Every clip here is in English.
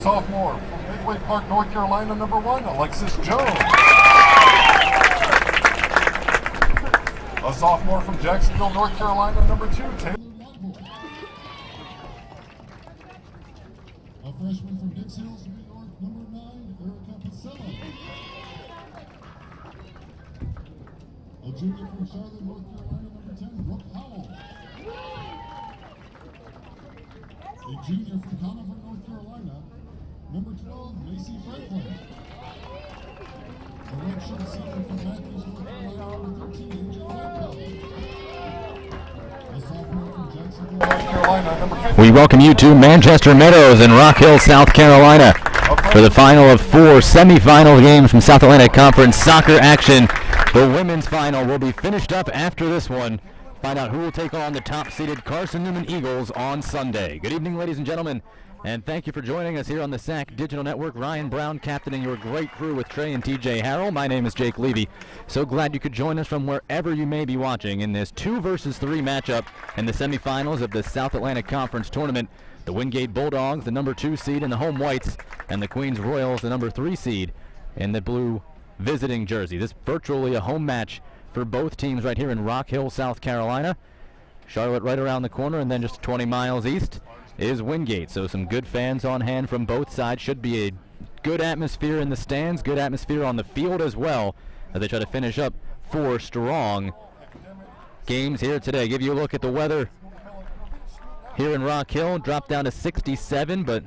Sophomore from Midway Park, North Carolina, number 1, Alexis Jones. A sophomore from Jacksonville, North Carolina, number 2, Taylor. A freshman from Dix Hills, New York, number 9, Erica Pacella. A junior from Charlotte, North Carolina, number 10, Brooke Howell. A junior from Conover, North Carolina, number 12, Macy Franklin. A redshirt senior from Matthews, North Carolina, number 13, AJ Whitebell. A sophomore from Jacksonville, North Carolina, number 15. We welcome you to Manchester Meadows in Rock Hill, South Carolina for the final of 4 semifinal games from South Atlantic Conference soccer action. The women's final will be finished up after this one. Find out who will take on the top-seeded Carson Newman Eagles on Sunday. Good evening, ladies and gentlemen, and thank you for joining us here on the SAC Digital Network. Ryan Brown captaining your great crew with Trey and TJ Harrell. My name is Jake Levy. So glad you could join us from wherever you may be watching in this 2 versus 3 matchup in the semifinals of the South Atlantic Conference Tournament. The Wingate Bulldogs, the number 2 seed in the home whites, and the Queens Royals, the number 3 seed in the blue visiting jersey. This virtually a home match for both teams right here in Rock Hill, South Carolina. Charlotte right around the corner, and then just 20 miles east is Windgate. So some good fans on hand from both sides. Should be a good atmosphere in the stands, good atmosphere on the field as well, as they try to finish up 4 strong games here today. Give you a look at the weather here in Rock Hill. Dropped down to 67, but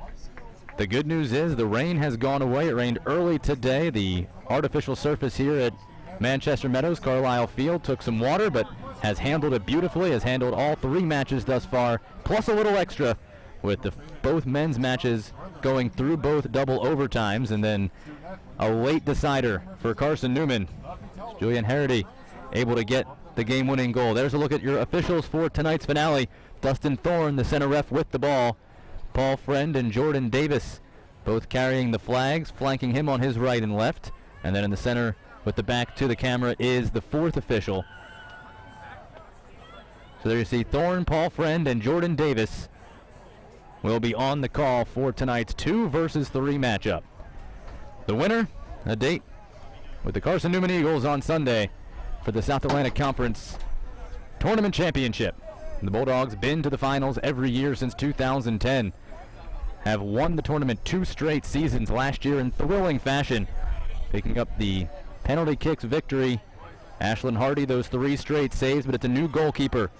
the good news is the rain has gone away. It rained early today. The artificial surface here at Manchester Meadows, Carlisle Field, took some water, but has handled it beautifully, has handled all 3 matches thus far, plus a little extra with both men's matches going through both double overtimes, and then a late decider for Carson Newman. Julian Harity able to get the game-winning goal. There's a look at your officials for tonight's finale. Dustin Thorne, the center ref, with the ball. Paul Friend and Jordan Davis both carrying the flags, flanking him on his right and left. And then in the center with the back to the camera is the 4th official. So there you see Thorne, Paul Friend, and Jordan Davis will be on the call for tonight's 2 versus 3 matchup. The winner, a date with the Carson Newman Eagles on Sunday for the South Atlantic Conference Tournament Championship. The Bulldogs been to the finals every year since 2010. Have won the tournament 2 straight seasons last year in thrilling fashion, picking up the penalty kicks victory. Ashlyn Hardy, those 3 straight saves, but it's a new goalkeeper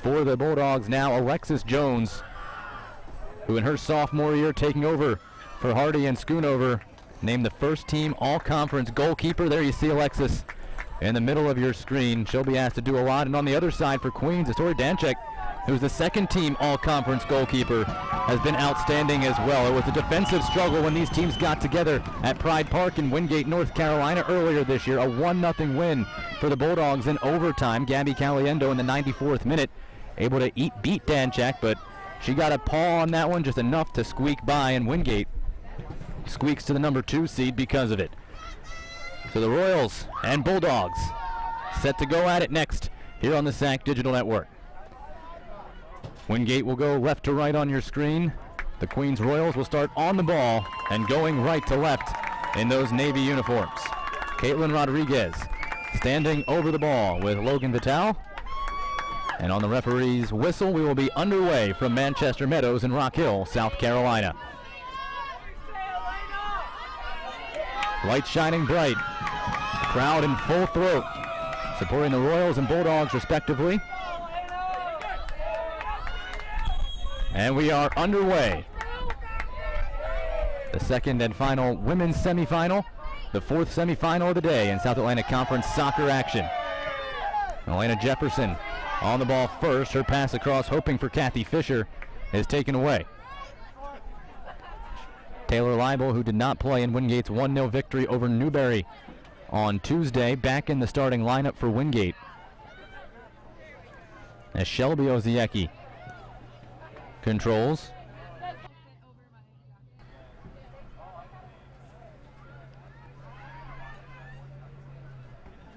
for the Bulldogs now, Alexis Jones, who in her sophomore year taking over for Hardy and Schoonover, named the first team all-conference goalkeeper. There you see Alexis in the middle of your screen. She'll be asked to do a lot. And on the other side for Queens, Astori Danchek, who's the second team all-conference goalkeeper, has been outstanding as well. It was a defensive struggle when these teams got together at Pride Park in Wingate, North Carolina earlier this year. A 1-0 win for the Bulldogs in overtime. Gabby Caliendo in the 94th minute able to beat Danchak, but she got a paw on that one, just enough to squeak by, and Wingate squeaks to the number 2 seed because of it. So the Royals and Bulldogs set to go at it next here on the SAC Digital Network. Wingate will go left to right on your screen. The Queens Royals will start on the ball and going right to left in those Navy uniforms. Caitlin Rodriguez standing over the ball with Logan Vitale. And on the referee's whistle, we will be underway from Manchester Meadows in Rock Hill, South Carolina. Lights shining bright. Crowd in full throat, supporting the Royals and Bulldogs respectively. And we are underway. The second and final women's semifinal, the 4th semifinal of the day in South Atlantic Conference soccer action. Elena Jefferson on the ball first. Her pass across, hoping for Kathy Fisher, is taken away. Taylor Leibel, who did not play in Wingate's 1-0 victory over Newberry on Tuesday, back in the starting lineup for Wingate. As Shelby Oziecki controls.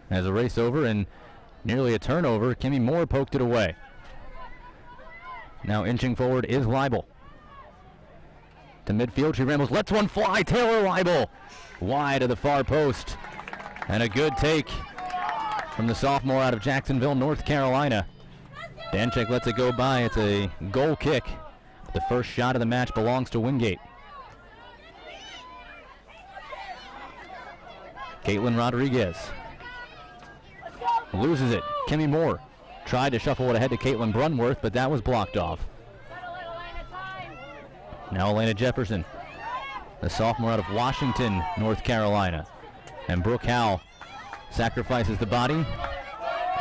As a race over and nearly a turnover, Kimmy Moore poked it away. Now inching forward is Leibel. to midfield. She rambles, lets one fly. Taylor Leibel wide of the far post. And a good take from the sophomore out of Jacksonville, North Carolina. Danchek lets it go by. It's a goal kick. The first shot of the match belongs to Wingate. Caitlin Rodriguez loses it. Kimmy Moore tried to shuffle it ahead to Caitlin Brunworth, but that was blocked off. Now Elena Jefferson, the sophomore out of Washington, North Carolina. And Brooke Howell sacrifices the body,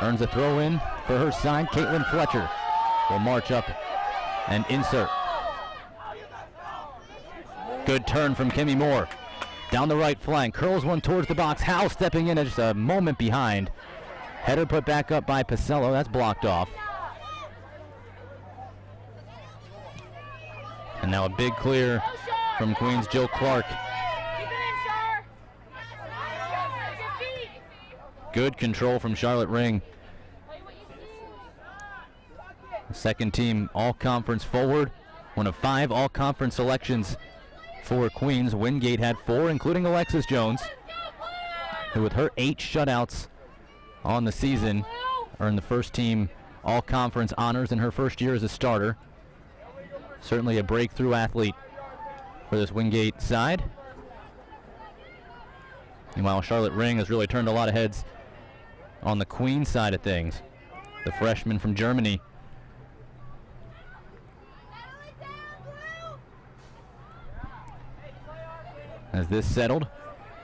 earns a throw in for her side. Caitlin Fletcher will march up and insert. Good turn from Kimmy Moore. Down the right flank, curls one towards the box. Howell stepping in just a moment behind. Header put back up by Pacello. That's blocked off. And now a big clear from Queens' Jill Clark. Good control from Charlotte Ring. Second team all-conference forward. One of 5 all-conference selections for Queens. Windgate had 4, including Alexis Jones, who with her 8 shutouts on the season earned the first team all-conference honors in her first year as a starter. Certainly a breakthrough athlete for this Wingate side. Meanwhile, Charlotte Ring has really turned a lot of heads on the Queens side of things. The freshman from Germany. As this settled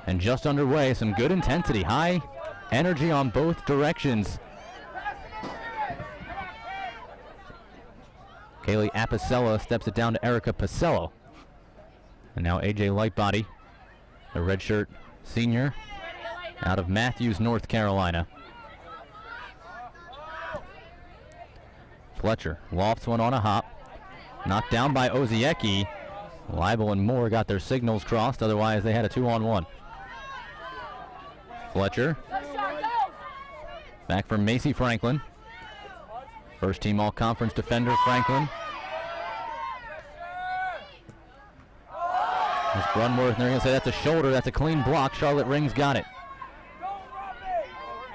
and just underway, some good intensity, high energy on both directions. Kaylee Apicella steps it down to Erica Pacello. And now AJ Lightbody, the redshirt senior out of Matthews, North Carolina. Fletcher lofts one on a hop. Knocked down by Oziecki. Leibel and Moore got their signals crossed, otherwise they had a 2-on-1. Fletcher. Back from Macy Franklin. First team all-conference defender Franklin. There's Brunworth, and they're going to say that's a shoulder. That's a clean block. Charlotte Ring's got it.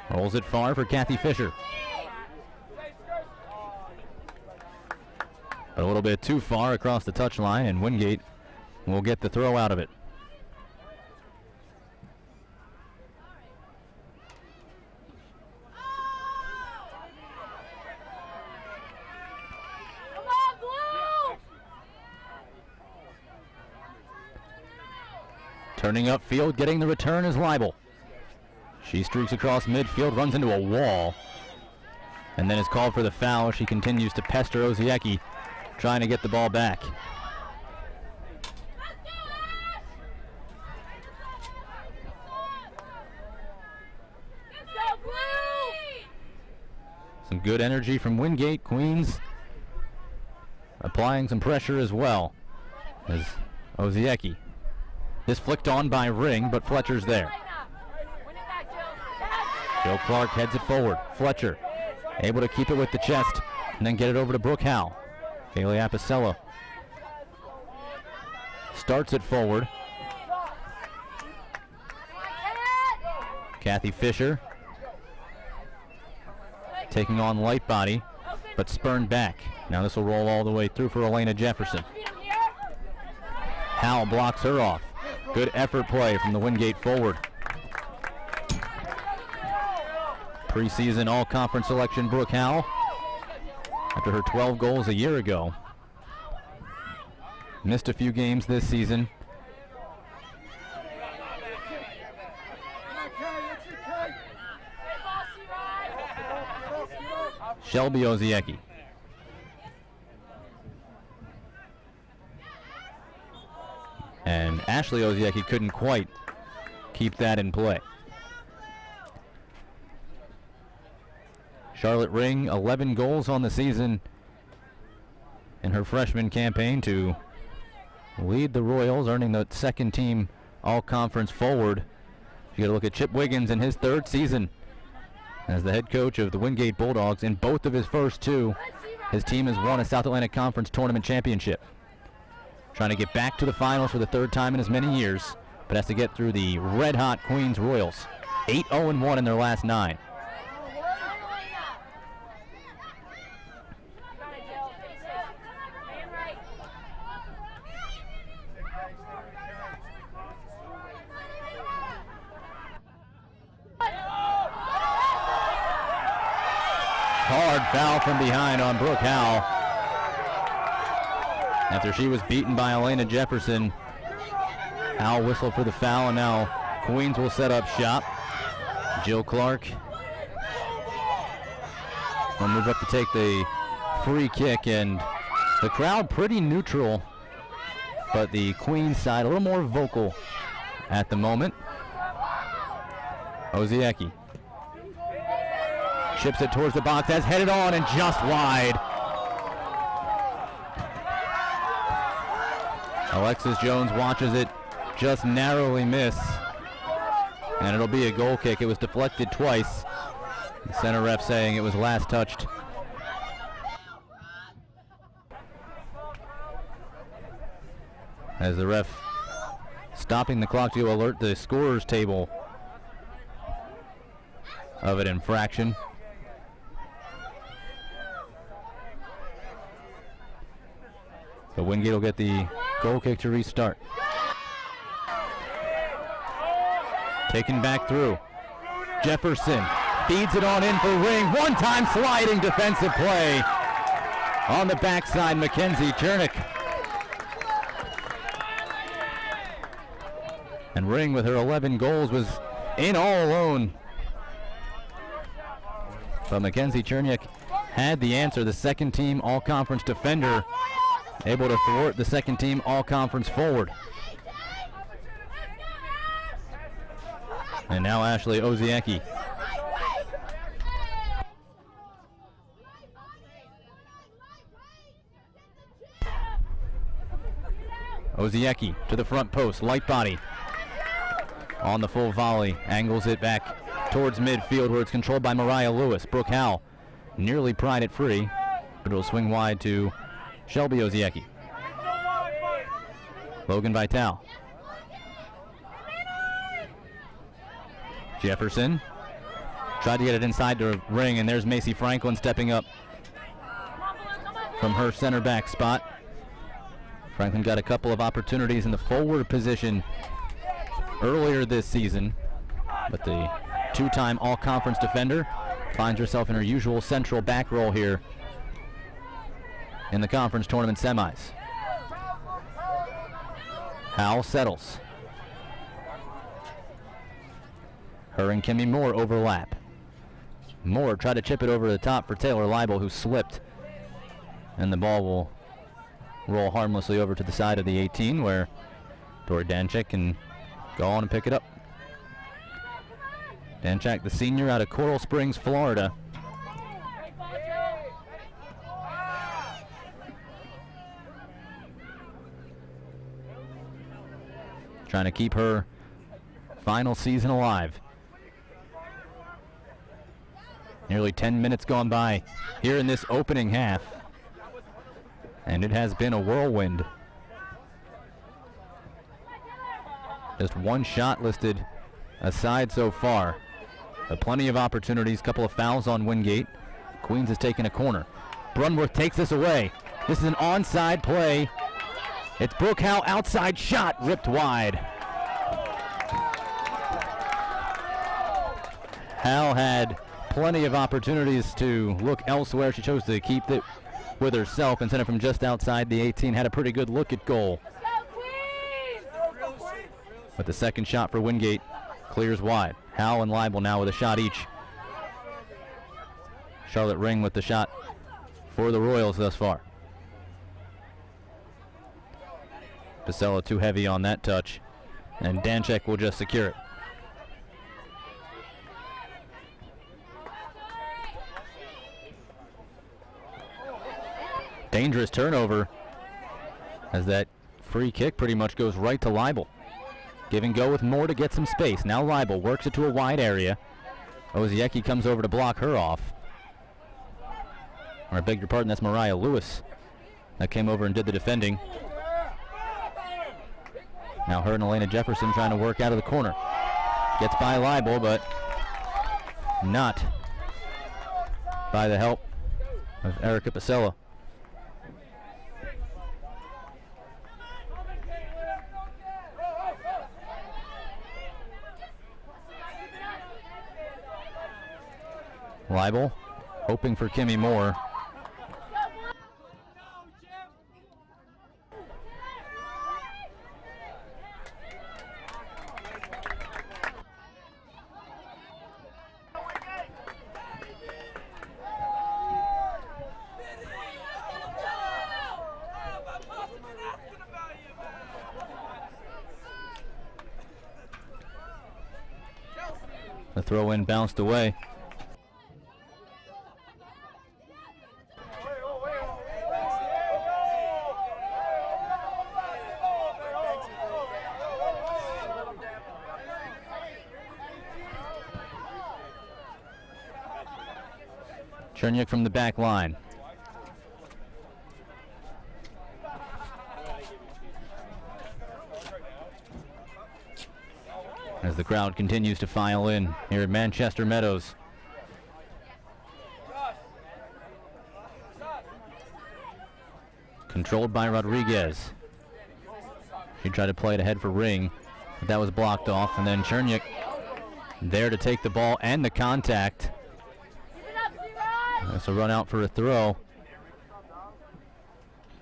Rolls it far for Kathy Fisher. But a little bit too far across the touchline, and Wingate will get the throw out of it. Turning upfield, getting the return is Leibel. She streaks across midfield, runs into a wall, and then is called for the foul. She continues to pester Oziecki, trying to get the ball back. Some good energy from Wingate. Queens applying some pressure as well as Oziecki. This flicked on by Ring, but Fletcher's there. Jill Clark heads it forward. Fletcher able to keep it with the chest and then get it over to Brooke Howell. Kaylee Apicella starts it forward. Kathy Fisher taking on Lightbody, but spurned back. Now this will roll all the way through for Elena Jefferson. Howell blocks her off. Good effort play from the Wingate forward. Preseason all-conference selection Brooke Howell, after her 12 goals a year ago. Missed a few games this season. Shelby Oziecki. And Ashley Oziecki couldn't quite keep that in play. Charlotte Ring, 11 goals on the season in her freshman campaign to lead the Royals, earning the second team all-conference forward. You got to look at Chip Wiggins in his 3rd season as the head coach of the Wingate Bulldogs. In both of his first 2, his team has won a South Atlantic Conference tournament championship. trying to get back to the finals for the third time in as many years, but has to get through the red-hot Queens Royals. 8-0-1 in their last 9. Hard foul from behind on Brooke Howell. After she was beaten by Elena Jefferson, Howell whistled for the foul, and now Queens will set up shop. Jill Clark will move up to take the free kick, and the crowd pretty neutral, but the Queens side a little more vocal at the moment. Oziecki chips it towards the box, that's headed on and just wide. Alexis Jones watches it just narrowly miss, and it'll be a goal kick. It was deflected twice. The center ref saying it was last touched. As the ref stopping the clock to alert the scorer's table of an infraction. So Wingate will get the goal kick to restart. Taken back through. Jefferson feeds it on in for Ring. One-time sliding defensive play on the backside. Mackenzie Chernick. And Ring, with her 11 goals, was in all alone. But Mackenzie Chernick had the answer. The second team all-conference defender, able to thwart the second team all-conference forward. And now Ashley Oziecki. Oziecki to the front post, light body. On the full volley, angles it back towards midfield where it's controlled by Mariah Lewis. Brooke Howell nearly pried it free, but it'll swing wide to Shelby Oziecki. Logan Vitale. Jefferson tried to get it inside the Ring, and there's Macy Franklin stepping up from her center back spot. Franklin got a couple of opportunities in the forward position earlier this season, but the two-time all-conference defender finds herself in her usual central back role here in the conference tournament semis. Howell settles. Her and Kimmy Moore overlap. Moore tried to chip it over the top for Taylor Leibel, who slipped, and the ball will roll harmlessly over to the side of the 18, where Tori Danchek can go on and pick it up. Danchak, the senior out of Coral Springs, Florida. Trying to keep her final season alive. Nearly 10 minutes gone by here in this opening half, and it has been a whirlwind. Just one shot listed aside so far, but plenty of opportunities. Couple of fouls on Wingate. Queens has taken a corner. Brunworth takes this away. This is an onside play. It's Brooke Howell, outside shot, ripped wide. Howell had plenty of opportunities to look elsewhere. She chose to keep it with herself and sent it from just outside the 18. Had a pretty good look at goal. But the second shot for Wingate clears wide. Howell and Leibel now with a shot each. Charlotte Ring with the shot for the Royals thus far. Pacello too heavy on that touch, and Danchek will just secure it. Dangerous turnover, as that free kick pretty much goes right to Leibel. Give and go with Moore to get some space. Now Leibel works it to a wide area. Oziecki comes over to block her off. Or I beg your pardon, that's Mariah Lewis that came over and did the defending. Now her and Elena Jefferson trying to work out of the corner. Gets by Leibel, but not by the help of Erica Pacello. Leibel hoping for Kimmy Moore. The throw in bounced away. Cherniak from the back line. As the crowd continues to file in here at Manchester Meadows. Controlled by Rodriguez. She tried to play it ahead for Ring, but that was blocked off, and then Cherniak there to take the ball and the contact. That's a run out for a throw.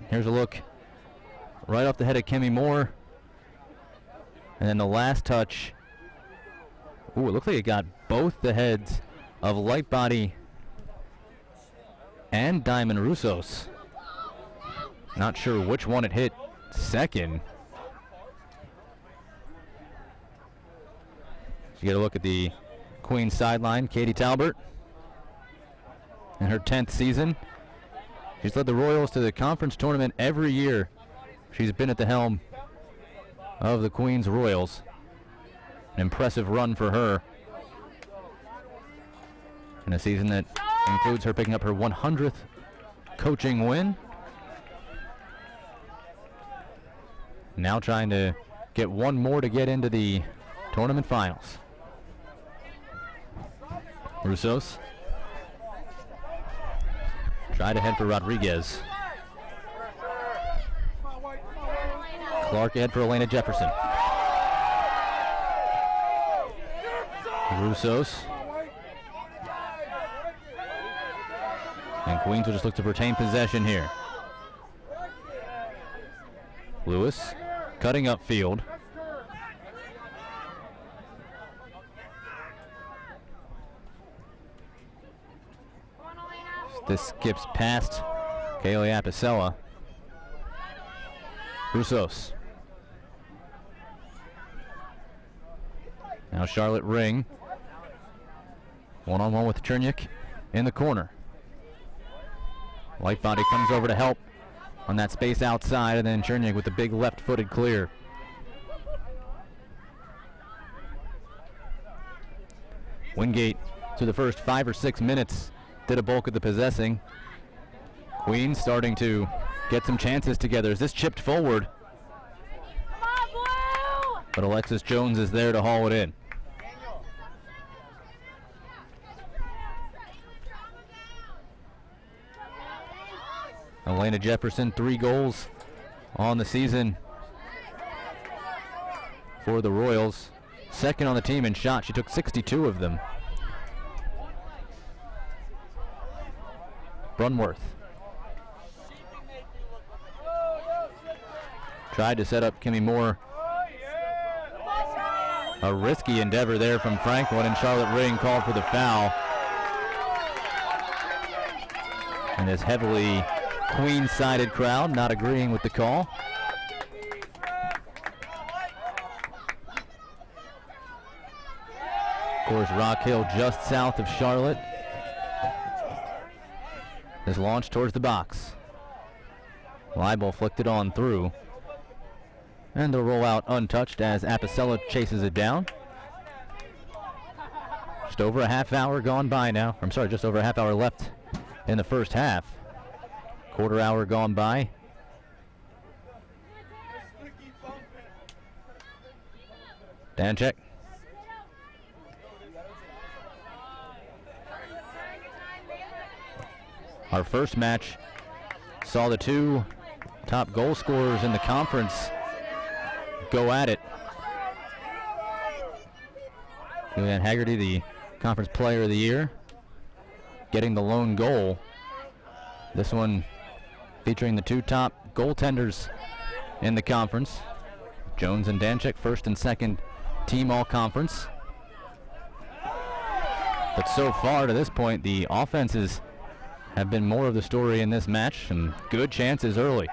Here's a look right off the head of Kimmy Moore. And then the last touch. Ooh, it looks like it got both the heads of Light Body and Diamond Roussos. Not sure which one it hit second. You get a look at the Queens sideline, Katie Talbert. In her 10th season. She's led the Royals to the conference tournament every year. She's been at the helm of the Queens Royals. An impressive run for her. In a season that includes her picking up her 100th coaching win. Now trying to get one more to get into the tournament finals. Roussos. Tried ahead for Rodriguez. Clark ahead for Elena Jefferson. Roussos. And Queens will just look to retain possession here. Lewis cutting upfield. This skips past Kaylee Apicella. Roussos. Now Charlotte Ring. One-on-one with Cherniak in the corner. Light Body comes over to help on that space outside, and then Cherniak with the big left-footed clear. Wingate, through the first 5 or 6 minutes, did a bulk of the possessing. Queens starting to get some chances together as this chipped forward. But Alexis Jones is there to haul it in. Elena Jefferson, 3 goals on the season for the Royals. Second on the team in shots. She took 62 of them. Brunworth tried to set up Kimmy Moore. A risky endeavor there from Franklin, and Charlotte Ring called for the foul. And this heavily Queens-sided crowd not agreeing with the call. Of course, Rock Hill just south of Charlotte. Is launched towards the box. Leibel flicked it on through. And they'll roll out untouched as Apicella chases it down. Just over a half hour gone by now. I'm sorry, just over a half hour left in the first half. Quarter hour gone by. Danchek. Our first match saw the two top goal scorers in the conference go at it. Julianne Haggerty, the conference player of the year, getting the lone goal. This one featuring the two top goaltenders in the conference. Jones and Danchek, first and second team all-conference. But so far to this point, the offenses have been more of the story in this match. Some good chances early.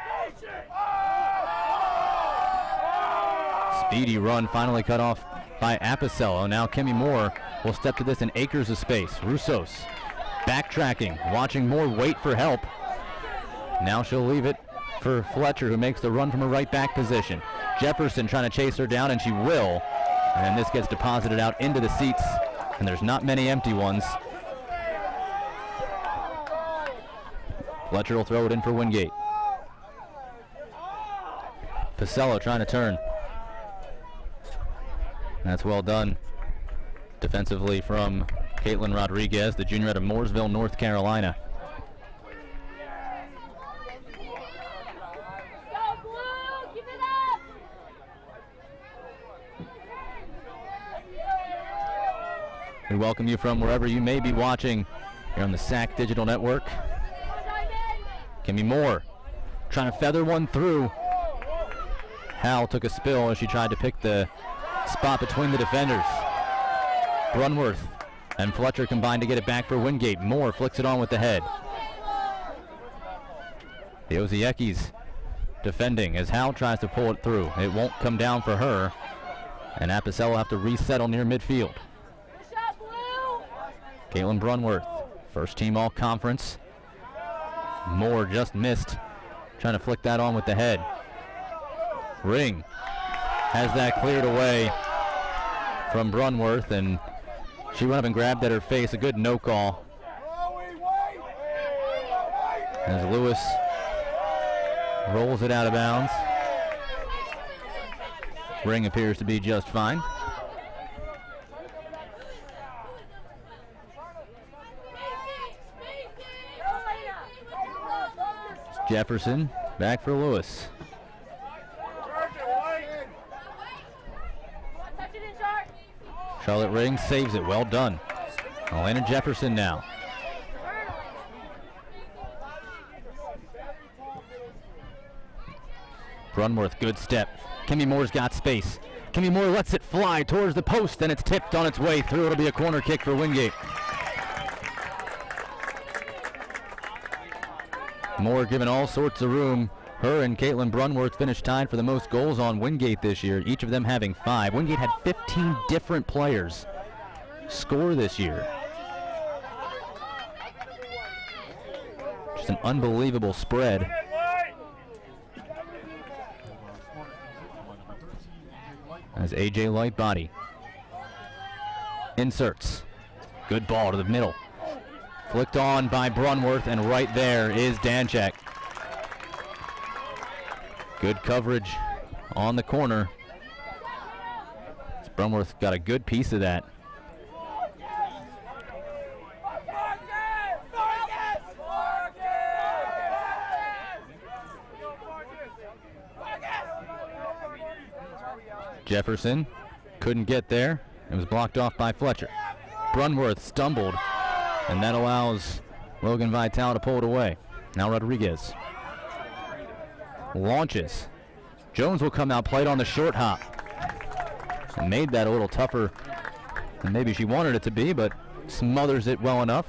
Speedy run finally cut off by Apicello. Now Kimmy Moore will step to this in acres of space. Roussos backtracking, watching Moore wait for help. Now she'll leave it for Fletcher, who makes the run from her right back position. Jefferson trying to chase her down, and she will. And then this gets deposited out into the seats, and there's not many empty ones. Fletcher will throw it in for Wingate. Pacello trying to turn. That's well done defensively from Caitlin Rodriguez, the junior out of Mooresville, North Carolina. We welcome you from wherever you may be watching here on the SAC Digital Network. Kimmy Moore trying to feather one through. Hal took a spill as she tried to pick the spot between the defenders. Brunworth and Fletcher combined to get it back for Wingate. Moore flicks it on with the head. The Ozieckis defending as Hal tries to pull it through. It won't come down for her, and Apicello will have to resettle near midfield. Caitlin Brunworth, first team all-conference. Moore just missed, trying to flick that on with the head. Ring has that cleared away from Brunworth, and she went up and grabbed at her face. A good no call. As Lewis rolls it out of bounds. Ring appears to be just fine. Jefferson back for Lewis. Charlotte Ring saves it. Well done. Elena Jefferson now. Brunworth, good step. Kimmy Moore's got space. Kimmy Moore lets it fly towards the post, and it's tipped on its way through. It'll be a corner kick for Wingate. Moore given all sorts of room. Her and Caitlin Brunworth finished tied for the most goals on Wingate this year, each of them having 5. Wingate had 15 different players score this year. Just an unbelievable spread. As AJ Lightbody inserts. Good ball to the middle. Flicked on by Brunworth, and right there is Danchek. Good coverage on the corner. Brunworth got a good piece of that. Jefferson couldn't get there. It was blocked off by Fletcher. Brunworth stumbled, and that allows Logan Vitale to pull it away. Now Rodriguez launches. Jones will come out, played on the short hop. And made that a little tougher than maybe she wanted it to be, but smothers it well enough.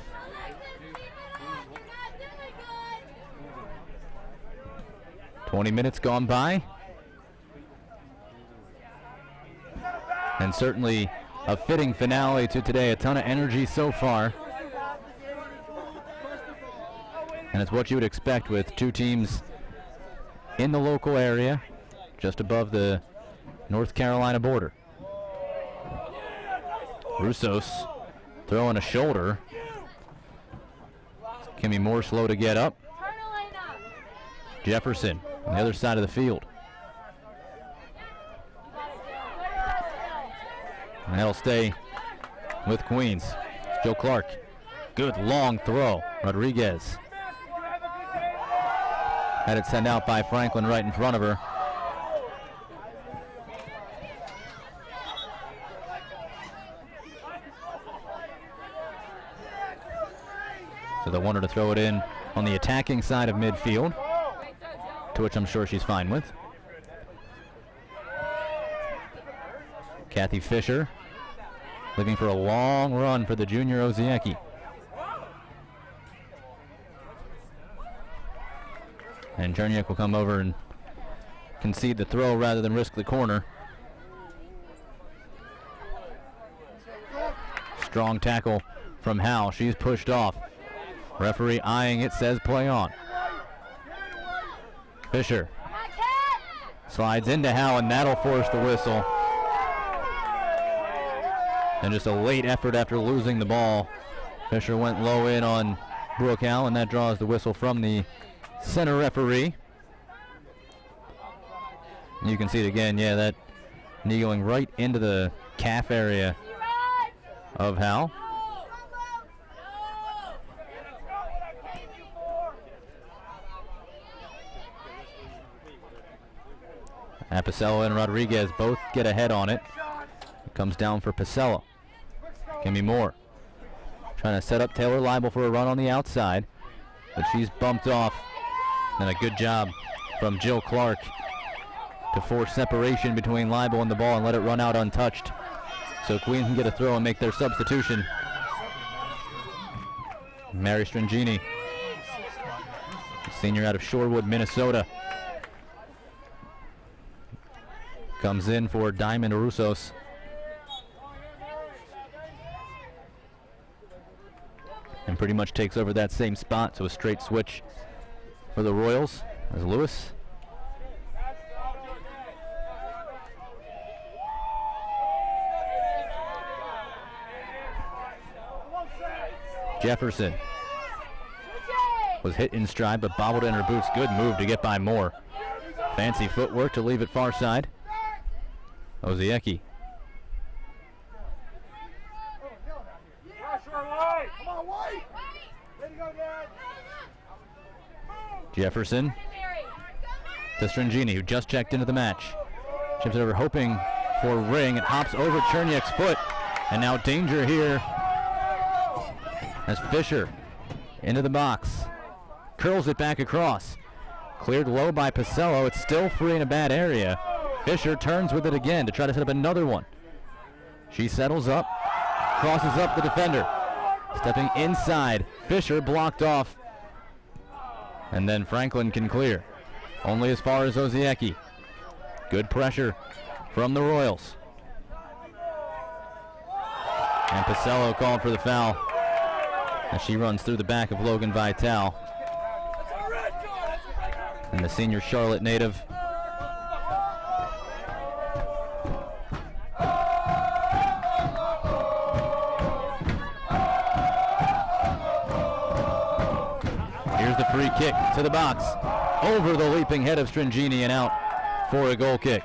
"20 minutes gone by. And certainly a fitting finale to today. A ton of energy so far. And it's what you would expect with two teams in the local area, just above the North Carolina border. Roussos throwing a shoulder. Kimmy Moore slow to get up. Jefferson on the other side of the field. And that'll stay with Queens. Joe Clark. Good long throw. Rodriguez. Had it sent out by Franklin right in front of her. So they want her to throw it in on the attacking side of midfield, to which I'm sure she's fine with. Kathy Fisher looking for a long run for the junior Oziecki. And Cherniak will come over and concede the throw rather than risk the corner. Strong tackle from Howe. She's pushed off. Referee eyeing it, says play on. Fisher slides into Howe, and that'll force the whistle. And just a late effort after losing the ball. Fisher went low in on Brooke Howe, and that draws the whistle from the center referee. And you can see it again, yeah, that knee going right into the calf area of Howe. Apicella and Rodriguez both get ahead on it. It comes down for Pacella. Kimmy Moore trying to set up Taylor Leibel for a run on the outside, but she's bumped off. And a good job from Jill Clark to force separation between Leibel and the ball and let it run out untouched, so Queens can get a throw and make their substitution. Mary Strangini, senior out of Shorewood, Minnesota, comes in for Diamond Roussos. And pretty much takes over that same spot, so a straight switch for the Royals as Lewis. Jefferson was hit in stride but bobbled in her boots. Good move to get by Moore. Fancy footwork to leave it far side. Oziecki. Jefferson to Strangini, who just checked into the match. Chips it over, hoping for a ring. It hops over Cherniak's foot, and now danger here as Fisher into the box. Curls it back across. Cleared low by Pacello. It's still free in a bad area. Fisher turns with it again to try to set up another one. She settles up, crosses up the defender. Stepping inside, Fisher blocked off. And then Franklin can clear. Only as far as Oziecki. Good pressure from the Royals. And Pacello called for the foul as she runs through the back of Logan Vitale. And the senior Charlotte native here's the free kick to the box. Over the leaping head of Strangini and out for a goal kick.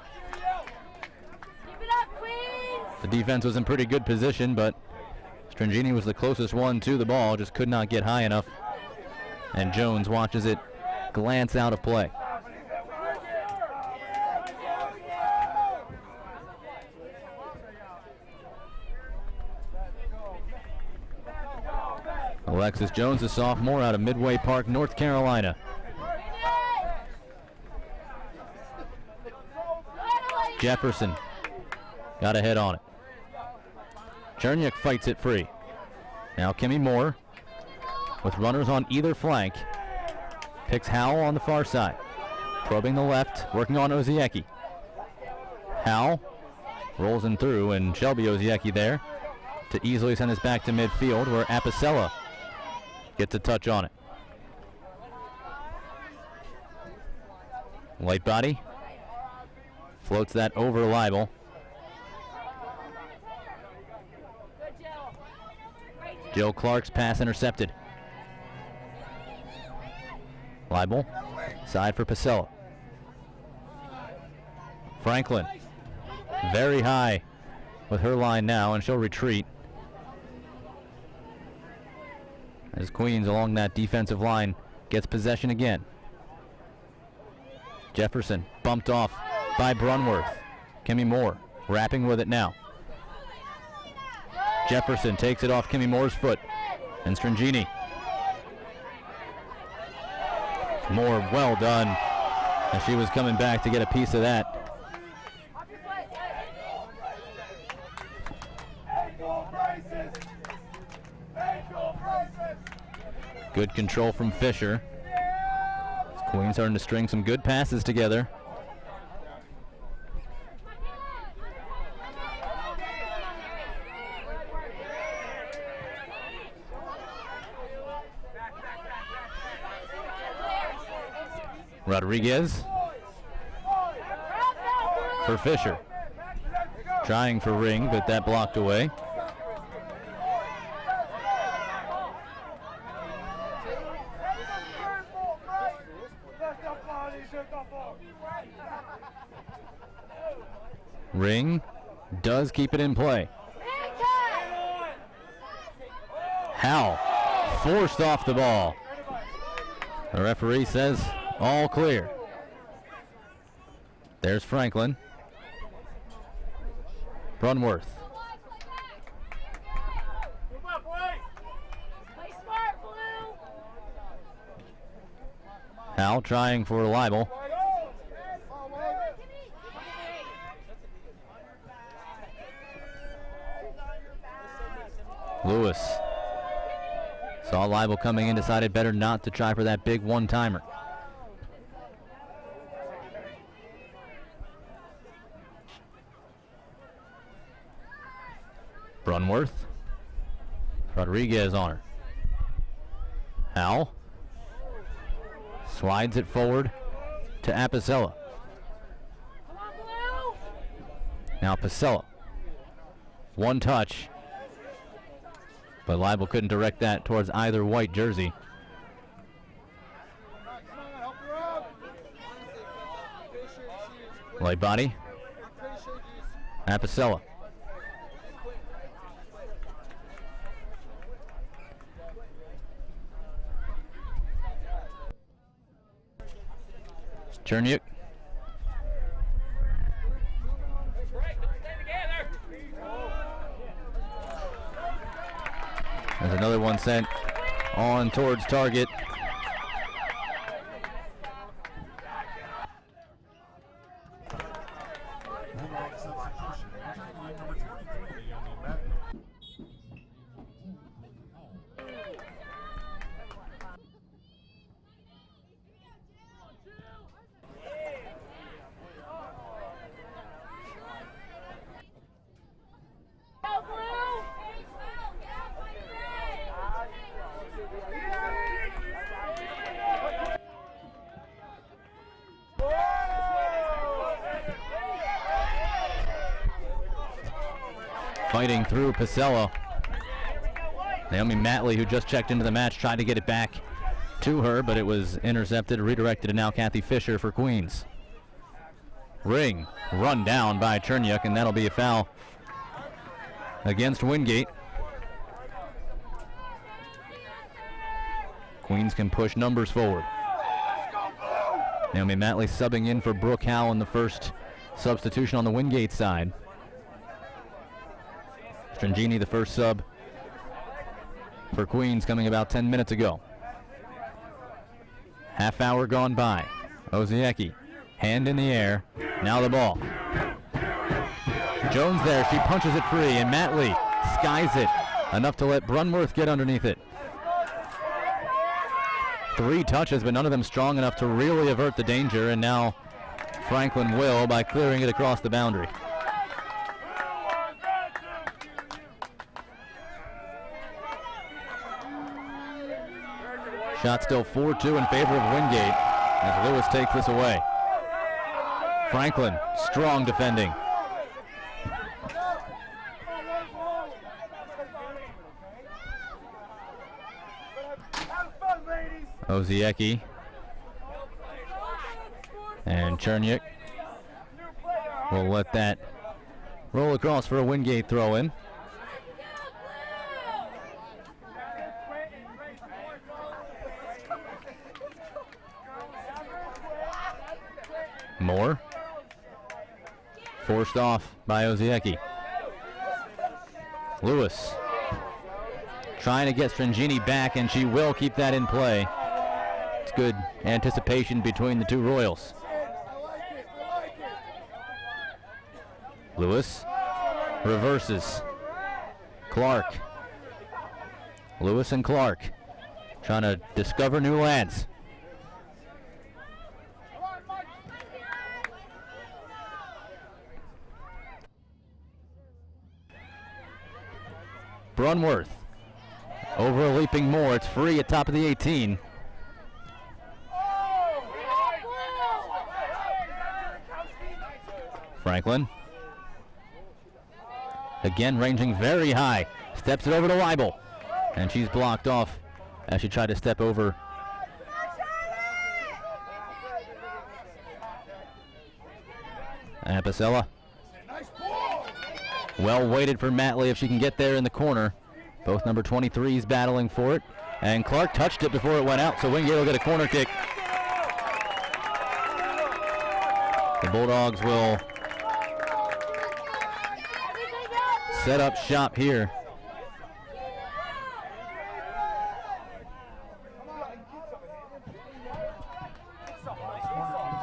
The defense was in pretty good position, but Strangini was the closest one to the ball, just could not get high enough. And Jones watches it glance out of play. Alexis Jones, a sophomore out of Midway Park, North Carolina. Jefferson got a head on it. Cherniak fights it free. Now Kimmy Moore with runners on either flank. Picks Howell on the far side. Probing the left, working on Oziecki. Howell rolls him through, and Shelby Oziecki there to easily send us back to midfield, where Apicella gets a touch on it. Light body floats that over Leibel. Jill Clark's pass intercepted. Leibel, side for Pacella. Franklin, very high with her line now, and she'll retreat. As Queens along that defensive line gets possession again. Jefferson bumped off by Brunworth. Kimmy Moore wrapping with it now. Jefferson takes it off Kimmy Moore's foot. And Strangini. Moore, well done. As she was coming back to get a piece of that. Good control from Fisher. Queens starting to string some good passes together. Rodriguez for Fisher. Trying for Ring, but that blocked away. Ring does keep it in play. Howell forced off the ball. The referee says all clear. There's Franklin. Brunworth. Howell trying for Libel. Lewis saw Libel coming in, decided better not to try for that big one-timer. Brunworth. Rodriguez on her. Howell slides it forward to Apicella. Now Pasella. One touch. But Libel couldn't direct that towards either white jersey. Light body. Apicella. Cherniuk. There's another one sent on towards target. Fighting through Pasella. Naomi Matley, who just checked into the match, tried to get it back to her, but it was intercepted, redirected, and now Kathy Fisher for Queens. Ring run down by Cherniuk, and that'll be a foul against Wingate. Queens can push numbers forward. Naomi Matley subbing in for Brooke Howell in the first substitution on the Wingate side. Strangini, the first sub for Queens, coming about 10 minutes ago. Half hour gone by. Oziecki, hand in the air. Now the ball. Jones there. She punches it free, and Matley skies it enough to let Brunworth get underneath it. 3 touches, but none of them strong enough to really avert the danger, and now Franklin will by clearing it across the boundary. Shot still 4-2 in favor of Windgate as Lewis takes this away. Franklin, strong defending. Oziecki and Cherniuk will let that Roll across for a Wingate throw-in. Moore. Forced off by Oziecki. Lewis trying to get Strangini back, and she will keep that in play. It's good anticipation between the two Royals. Lewis reverses. Clark. Lewis and Clark trying to discover new lands. Brunworth overleaping Moore. It's free at top of the 18. Franklin. Again ranging very high. Steps it over to Leibel. And she's blocked off as she tried to step over. Apicella. Well weighted for Matley if she can get there in the corner. Both number 23s battling for it. And Clark touched it before it went out, so Wingate will get a corner kick. The Bulldogs will set up shop here.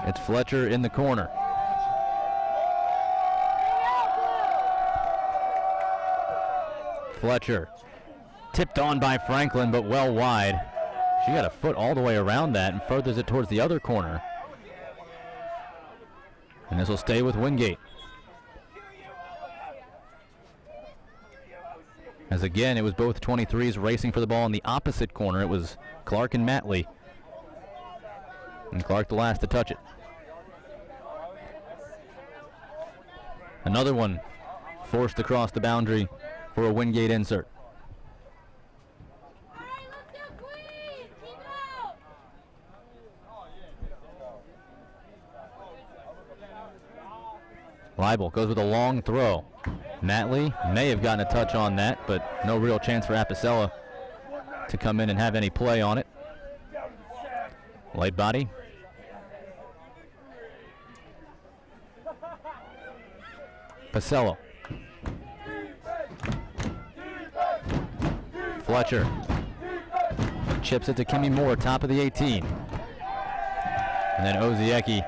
It's Fletcher in the corner. Fletcher tipped on by Franklin, but well wide. She got a foot all the way around that and furthers it towards the other corner. And this will stay with Wingate. As again, it was both 23s racing for the ball in the opposite corner. It was Clark and Matley. And Clark the last to touch it. Another one forced across the boundary for a Wingate insert. Leibel goes with a long throw. Matley may have gotten a touch on that, but no real chance for Apicella to come in and have any play on it. Light body. Pacello. Fletcher chips it to Kimmy Moore, top of the 18. And then Oziecki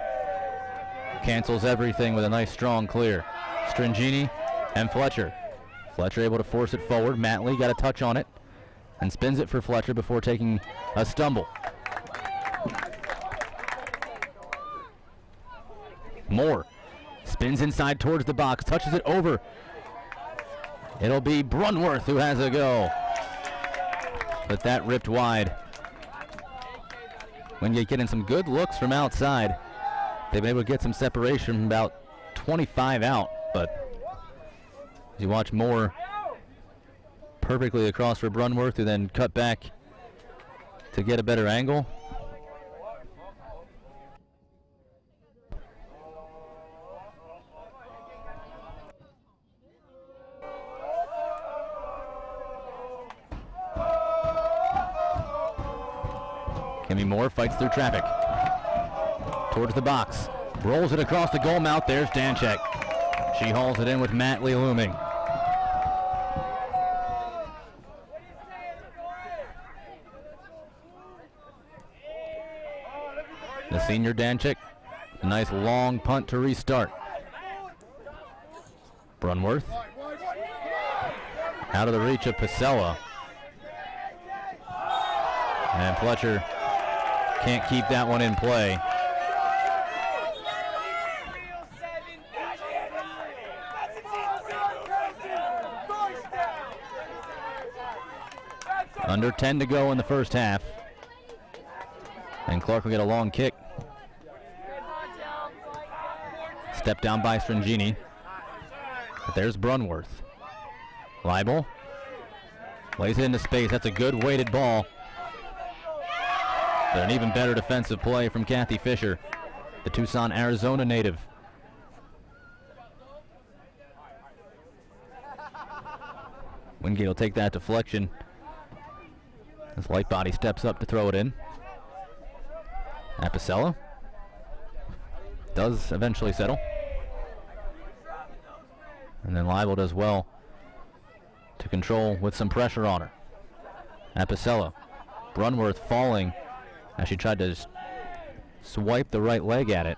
cancels everything with a nice strong clear. Strangini and Fletcher. Fletcher able to force it forward. Matley got a touch on it and spins it for Fletcher before taking a stumble. Moore spins inside towards the box, touches it over. It'll be Brunworth who has a go. But that ripped wide. Wingate getting some good looks from outside. They've been able to get some separation from about 25 out, but as you watch Moore perfectly across for Brunworth, who then cut back to get a better angle. Kimmy Moore fights through traffic. Towards the box. Rolls it across the goal mouth. There's Danchek. She hauls it in with Matley looming. The senior Danchek. A nice long punt to restart. Brunworth. Out of the reach of Pacello. And Fletcher can't keep that one in play. Under 10 to go in the first half. And Clark will get a long kick. Step down by Strangini. But there's Brunworth. Leibel lays it into space. That's a good weighted ball. But an even better defensive play from Kathy Fisher, the Tucson, Arizona native. Wingate will take that deflection as Light Body steps up to throw it in. Apicella does eventually settle. And then Leibel does well to control with some pressure on her. Apicella. Brunworth falling as she tried to swipe the right leg at it.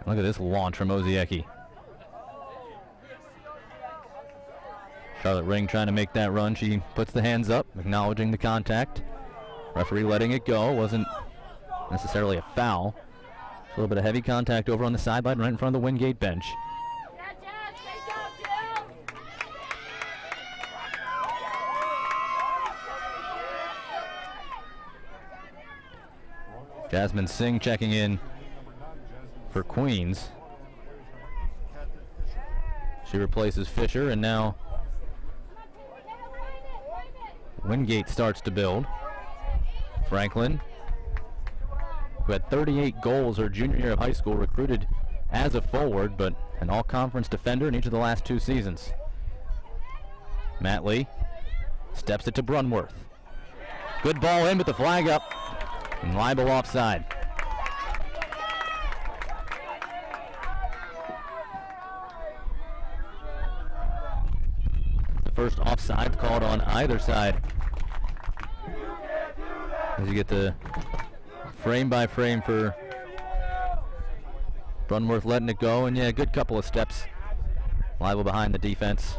Look at this launch from Oziecki. Charlotte Ring trying to make that run. She puts the hands up, acknowledging the contact. Referee letting it go. Wasn't necessarily a foul. A little bit of heavy contact over on the sideline right in front of the Wingate bench. Jasmine Singh checking in for Queens. She replaces Fisher, and now Wingate starts to build. Franklin, who had 38 goals her junior year of high school, recruited as a forward, but an all-conference defender in each of the last 2 seasons. Matley steps it to Brunworth. Good ball in, but the flag up, and Leibel offside. The first offside called on either side. As you get the frame by frame for Brunworth letting it go, and yeah, a good couple of steps. Leibel behind the defense.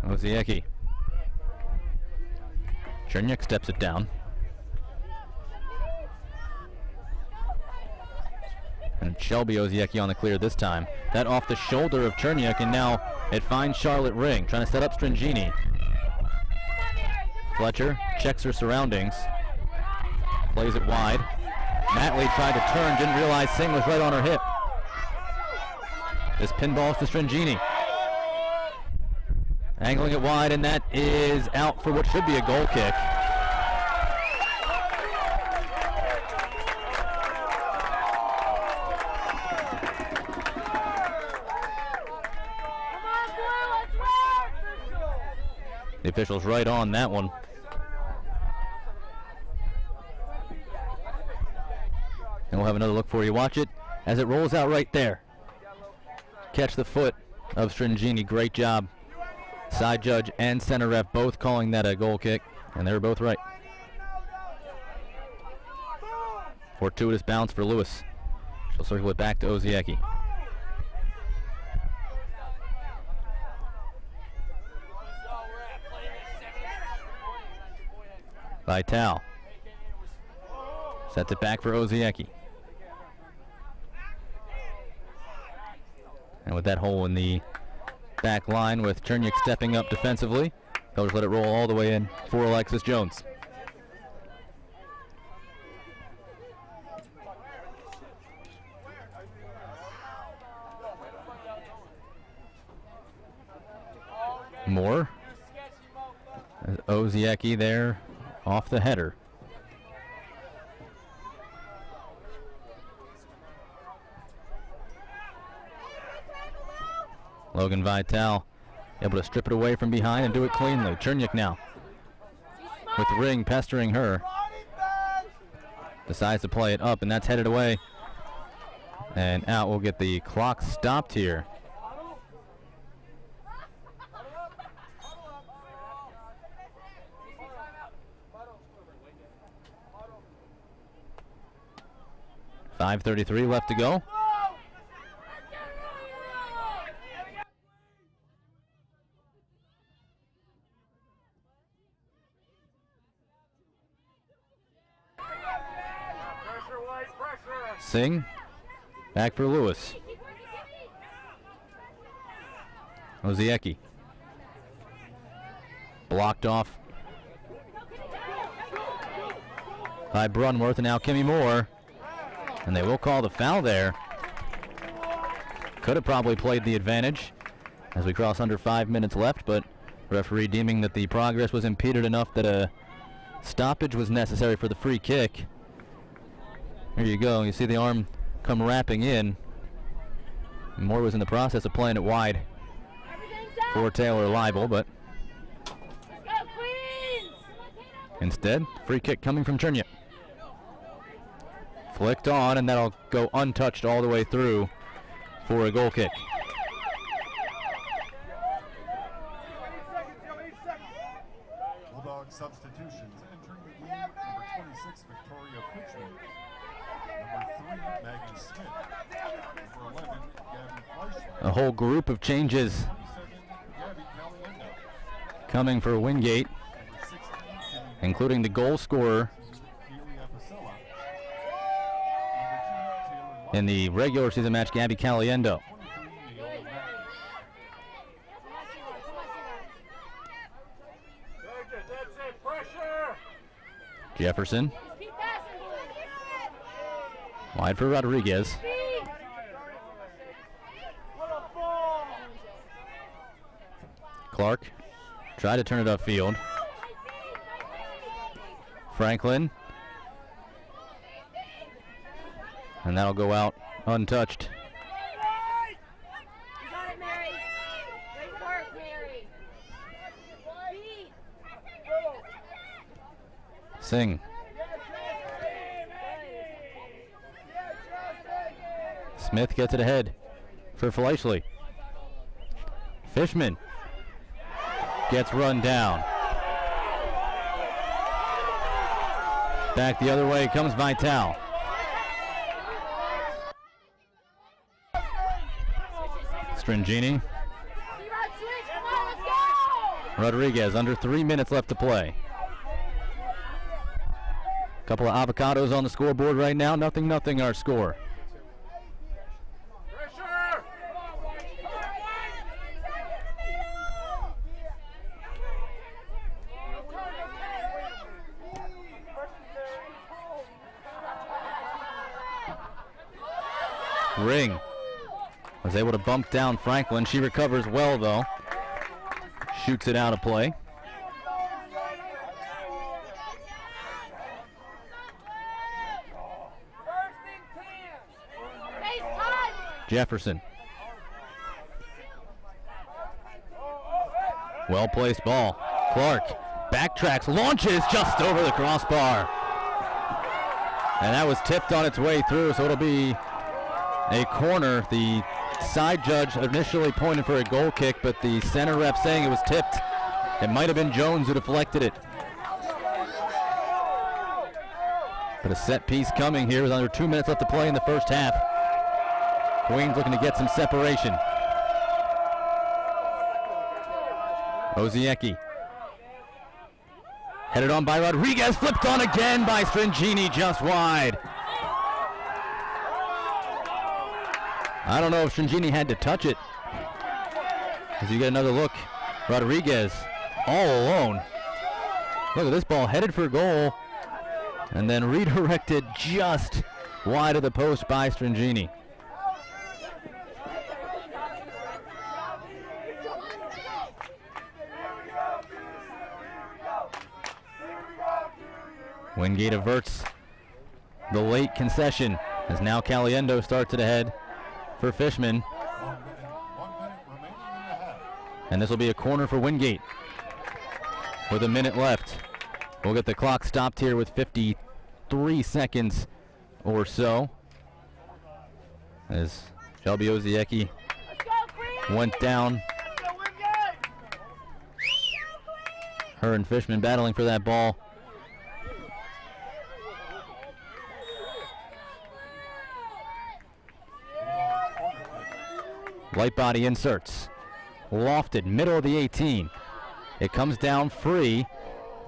Oziecki. Cherniak steps it down. And Shelby Oziecki on the clear this time. That off the shoulder of Cherniak, and now it finds Charlotte Ring, trying to set up Stringini. Fletcher checks her surroundings. Plays it wide. Matley tried to turn, didn't realize Singh was right on her hip. This pinballs to Stringini. Angling it wide, and that is out for what should be a goal kick. The official's right on that one. And we'll have another look for you. Watch it as it rolls out right there. Catch the foot of Stringini. Great job. Side judge and center ref both calling that a goal kick, and they were both right. Fortuitous bounce for Lewis. She'll circle it back to Oziecki. Vital sets it back for Oziecki. And with that hole in the back line, with Cherniak stepping up defensively, they'll just let it roll all the way in for Alexis Jones. Moore. Oziecki there off the header. Logan Vital able to strip it away from behind and do it cleanly. Cherniak now with Ring pestering her. Decides to play it up, and that's headed away. And out. We'll get the clock stopped here. .5:33 left to go. Singh back for Lewis. Oziecki blocked off by Brunworth, and now Kimmy Moore. And they will call the foul there. Could have probably played the advantage as we cross under 5 minutes left, but referee deeming that the progress was impeded enough that a stoppage was necessary for the free kick. Here you go. You see the arm come wrapping in. Moore was in the process of playing it wide for Taylor Leibel, but instead, free kick coming from Chernia. Flicked on, and that'll go untouched all the way through for a goal kick. Bulldog substitutions entering the game. Number 26, Victoria Fitchman. Number 3, Maggie Smith. Number 11, Gabby Fleischman. A whole group of changes 27, Gabby Caliendo. coming for Wingate, Number 16, Kenny including the goal scorer Delia Pasella. Number 2, Taylor in the regular season match, Gabby Caliendo. 23, Naomi Mackey. That's it, pressure! Jefferson. Wide for Rodriguez. Clark tried to turn it upfield. Franklin. And that'll go out untouched. You got it, Mary. Great work, Mary. Singh. Smith gets it ahead for Fleischle. Fishman gets run down. Back the other way comes Vital. Stringini. Rodriguez, under 3 minutes left to play. Couple of avocados on the scoreboard right now. 0-0 our score. Pressure! Ring was able to bump down Franklin. She recovers well, though. Shoots it out of play. Jefferson. Well-placed ball. Clark backtracks, launches just over the crossbar. And that was tipped on its way through, so it'll be a corner. The side judge initially pointed for a goal kick, but the center ref saying it was tipped. It might have been Jones who deflected it. But a set piece coming here with under 2 minutes left to play in the first half. Queens looking to get some separation. Oziecki. Headed on by Rodriguez, flipped on again by Stringini, just wide. I don't know if Stringini had to touch it. As you get another look, Rodriguez all alone. Look at this ball, headed for goal, and then redirected just wide of the post by Stringini. Wingate averts the late concession as now Caliendo starts it ahead for Fishman. 1 minute remaining in the half. And this will be a corner for Wingate with a minute left. We'll get the clock stopped here with 53 seconds or so as Shelby Oziecki went down. Her and Fishman battling for that ball. Light body inserts. Lofted, middle of the 18. It comes down free.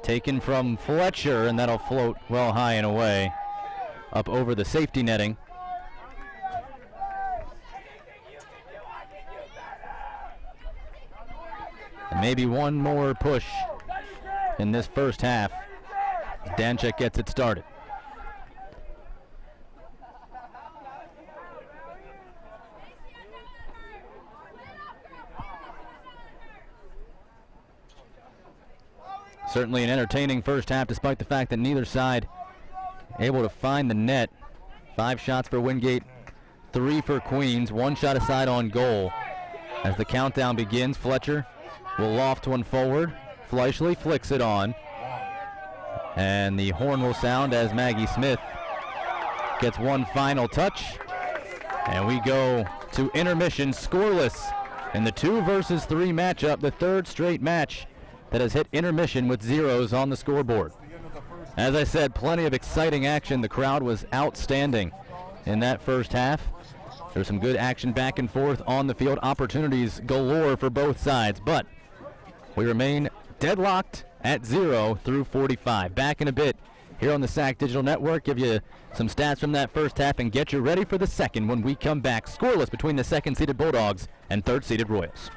Taken from Fletcher, and that'll float well high and away. Up over the safety netting. And maybe one more push in this first half. Danchek gets it started. Certainly an entertaining first half, despite the fact that neither side able to find the net. 5 shots for Wingate, 3 for Queens. 1 shot aside on goal. As the countdown begins, Fletcher will loft one forward. Fleischle flicks it on. And the horn will sound as Maggie Smith gets one final touch. And we go to intermission scoreless in the 2 versus 3 matchup, the 3rd straight match that has hit intermission with zeros on the scoreboard. As I said, plenty of exciting action. The crowd was outstanding in that first half. There's some good action back and forth on the field. Opportunities galore for both sides, but we remain deadlocked at 0 through 45. Back in a bit here on the SAC Digital Network. Give you some stats from that first half and get you ready for the second when we come back. Scoreless between the 2nd-seeded Bulldogs and 3rd-seeded Royals.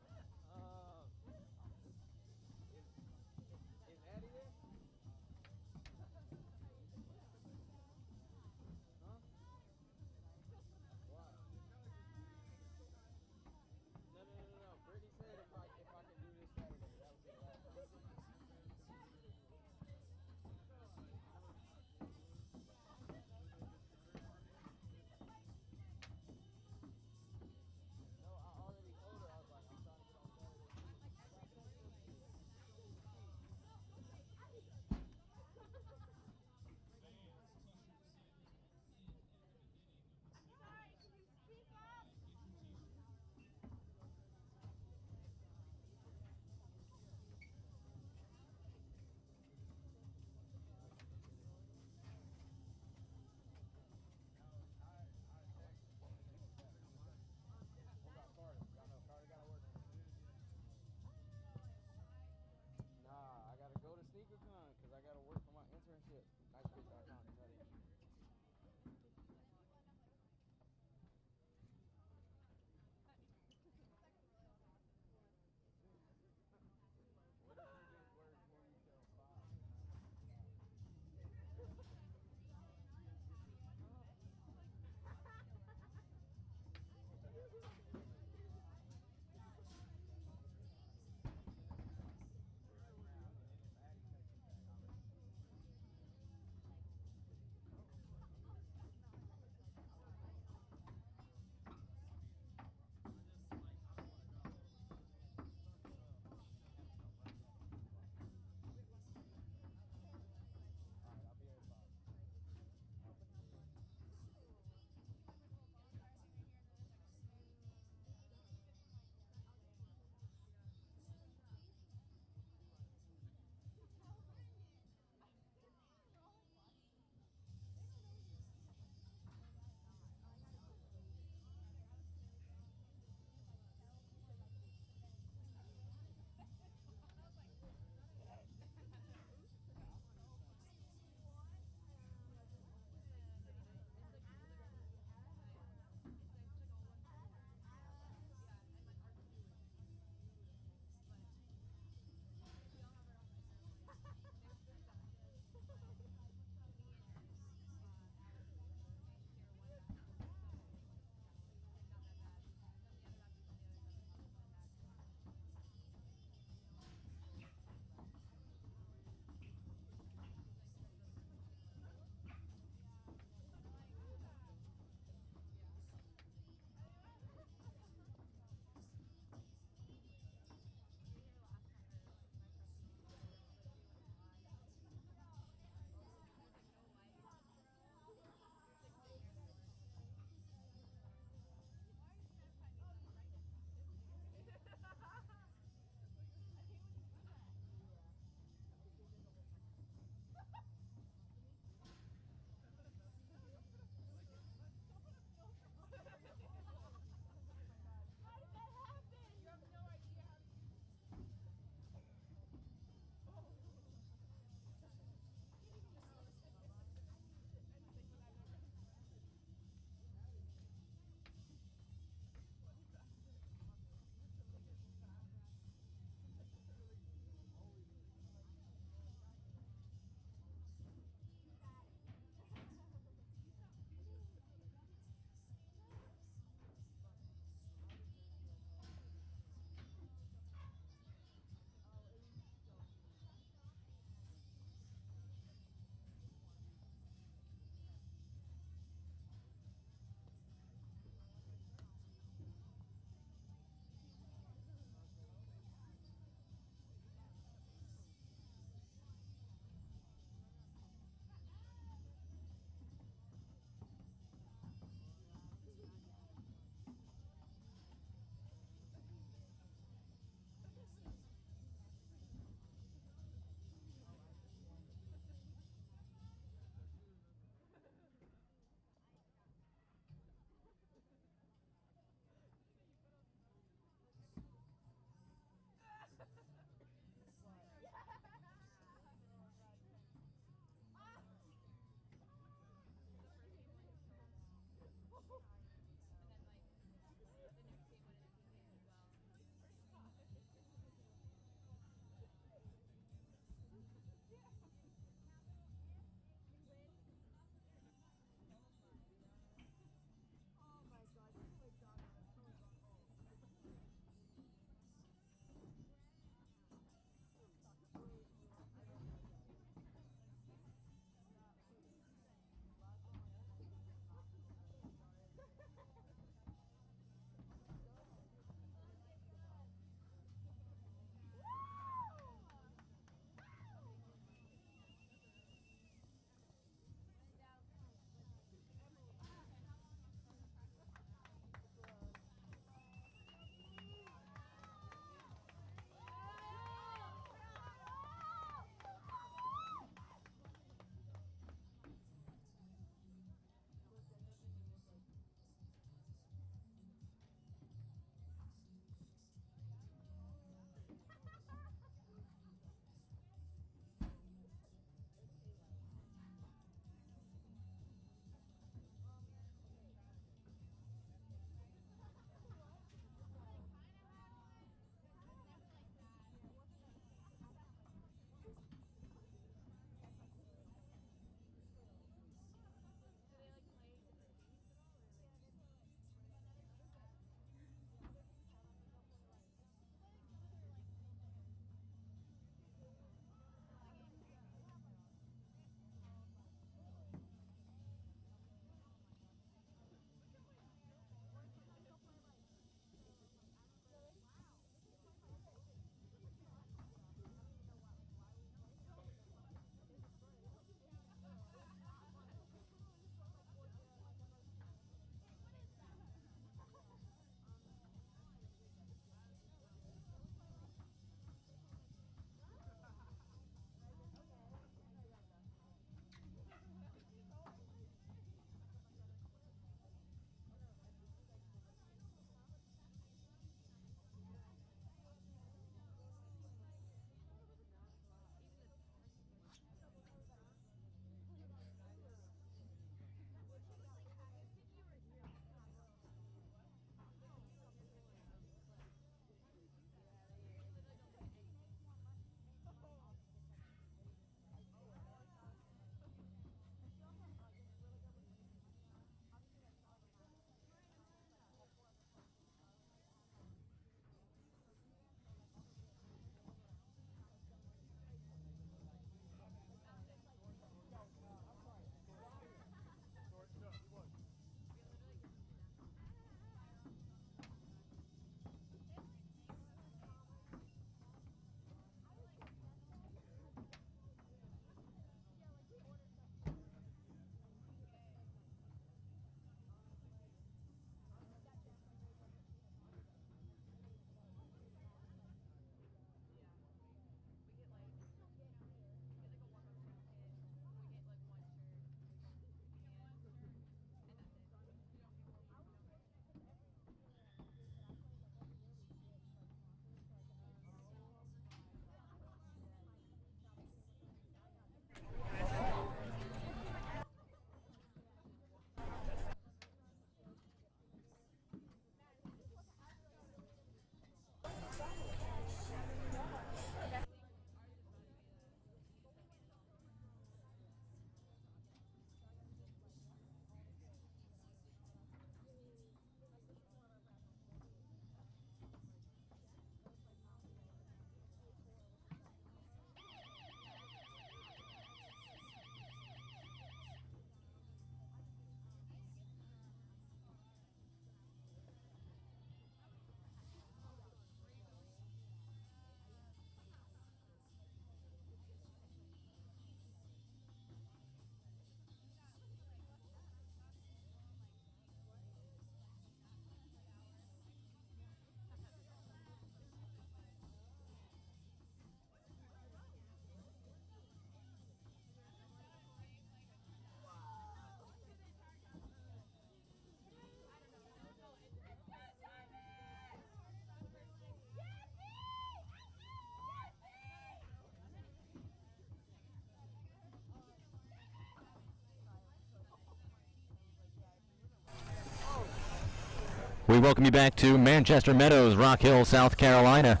We welcome you back to Manchester Meadows, Rock Hill, South Carolina,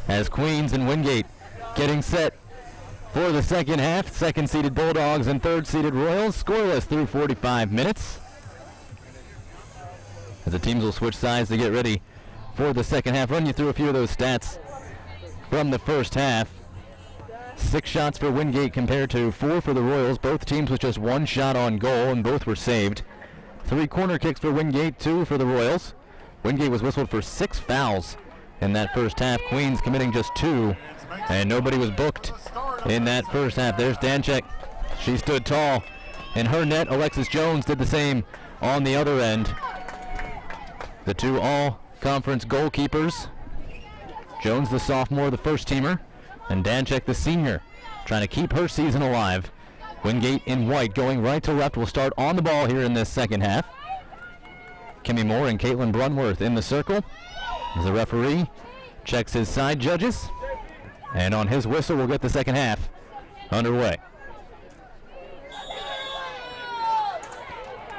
as Queens and Wingate getting set for the second half. Second-seeded Bulldogs and third-seeded Royals scoreless through 45 minutes. As the teams will switch sides to get ready for the second half. Run you through a few of those stats from the first half. 6 shots for Windgate compared to 4 for the Royals. Both teams with just 1 shot on goal, and both were saved. 3 corner kicks for Wingate, 2 for the Royals. Wingate was whistled for 6 fouls in that first half. Queens committing just 2, and nobody was booked in that first half. There's Danchek. She stood tall in her net. Alexis Jones did the same on the other end. The 2 all-conference goalkeepers. Jones, the sophomore, the first-teamer, and Danchek, the senior, trying to keep her season alive. Wingate in white going right to left will start on the ball here in this second half. Kimmy Moore and Caitlin Brunworth in the circle as the referee checks his side judges, and on his whistle we'll get the second half underway.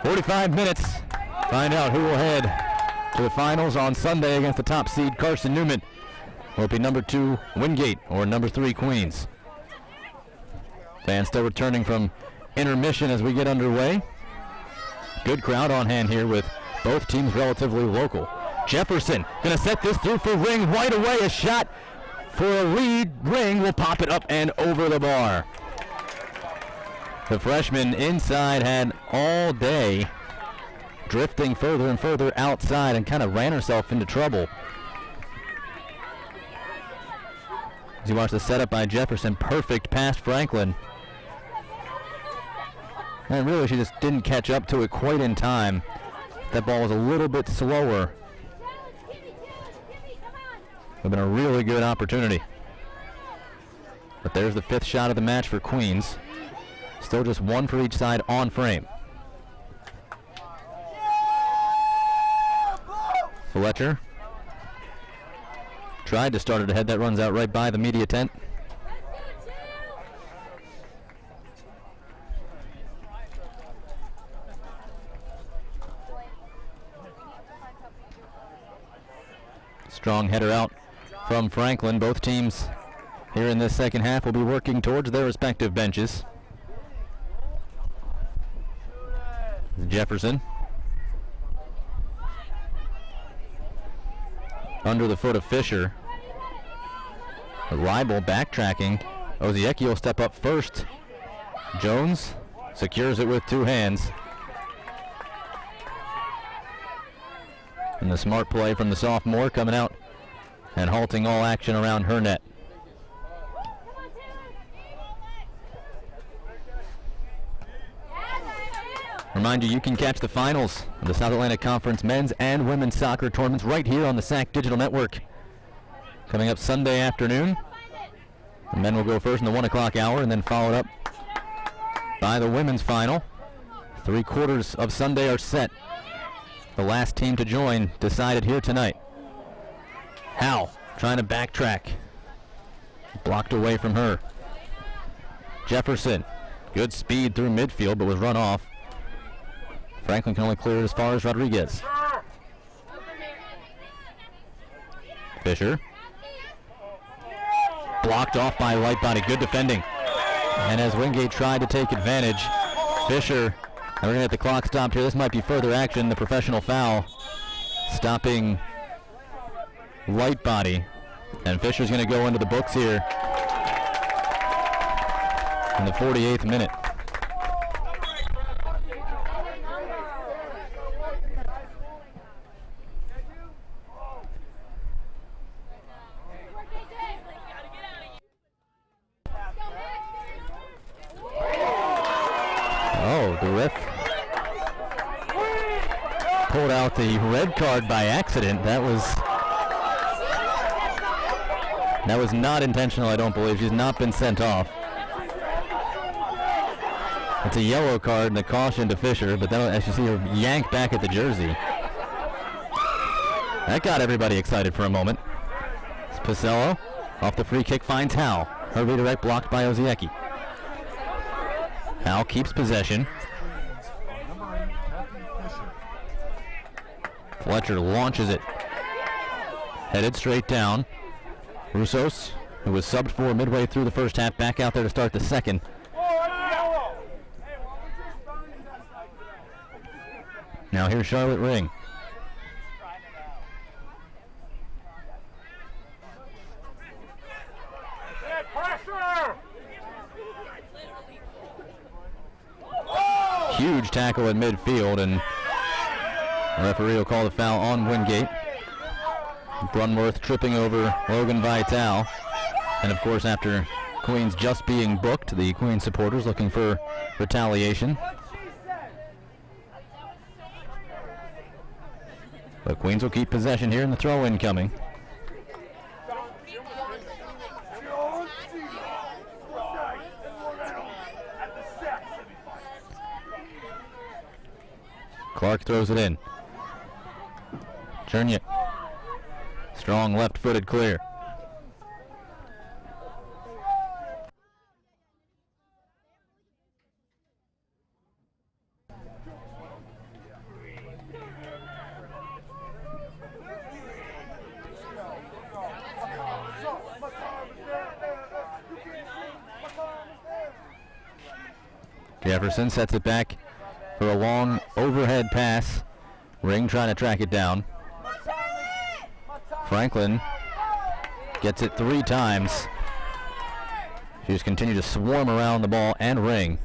45 minutes. Find out who will head to the finals on Sunday against the top seed Carson Newman. Will it be number 2 Wingate or number 3 Queens? Fans still returning from intermission as we get underway. Good crowd on hand here with both teams relatively local. Jefferson gonna set this through for Ring right away. A shot for a lead. Ring will pop it up and over the bar. The freshman inside had all day, drifting further and further outside, and kind of ran herself into trouble. As you watch the setup by Jefferson, perfect past Franklin. And really, she just didn't catch up to it quite in time. That ball was a little bit slower. Would have been a really good opportunity. But there's the 5th shot of the match for Queens. Still just 1 for each side on frame. Fletcher tried to start it ahead. That runs out right by the media tent. Strong header out from Franklin. Both teams here in this second half will be working towards their respective benches. Jefferson under the foot of Fisher. Ribel backtracking. Oziecki will step up first. Jones secures it with 2 hands. And the smart play from the sophomore coming out and halting all action around her net. Remind you, you can catch the finals of the South Atlantic Conference men's and women's soccer tournaments right here on the SAC Digital Network. Coming up Sunday afternoon. The men will go first in the 1 o'clock hour and then followed up by the women's final. 3/4 of Sunday are set. The last team to join decided here tonight. Howe trying to backtrack. Blocked away from her. Jefferson, good speed through midfield but was run off. Franklin can only clear it as far as Rodriguez. Fisher. Blocked off by right body. Good defending. And as Wingate tried to take advantage, Fisher, and we're going to get the clock stopped here. This might be further action. The professional foul stopping light body. And Fisher's going to go into the books here in the 48th minute. Oh, the ref pulled out the red card by accident. That was not intentional, I don't believe. She's not been sent off. It's a yellow card and a caution to Fisher, but then as you see her yank back at the jersey. That got everybody excited for a moment. Pacello off the free kick finds Howe. Her redirect blocked by Oziecki. Howe keeps possession. Fletcher launches it. Headed straight down. Roussos, who was subbed for midway through the first half, back out there to start the second. Now here's Charlotte Ring. Huge tackle in midfield, and the referee will call the foul on Windgate. Brunworth tripping over Logan Vitale. And of course, after Queens just being booked, the Queens supporters looking for retaliation. But Queens will keep possession here, and the throw-in coming. Clark throws it in. Chernia. Strong left-footed clear. Jefferson sets it back for a long overhead pass. Ring trying to track it down. Franklin gets it 3 times. She just continued to swarm around the ball and Ring.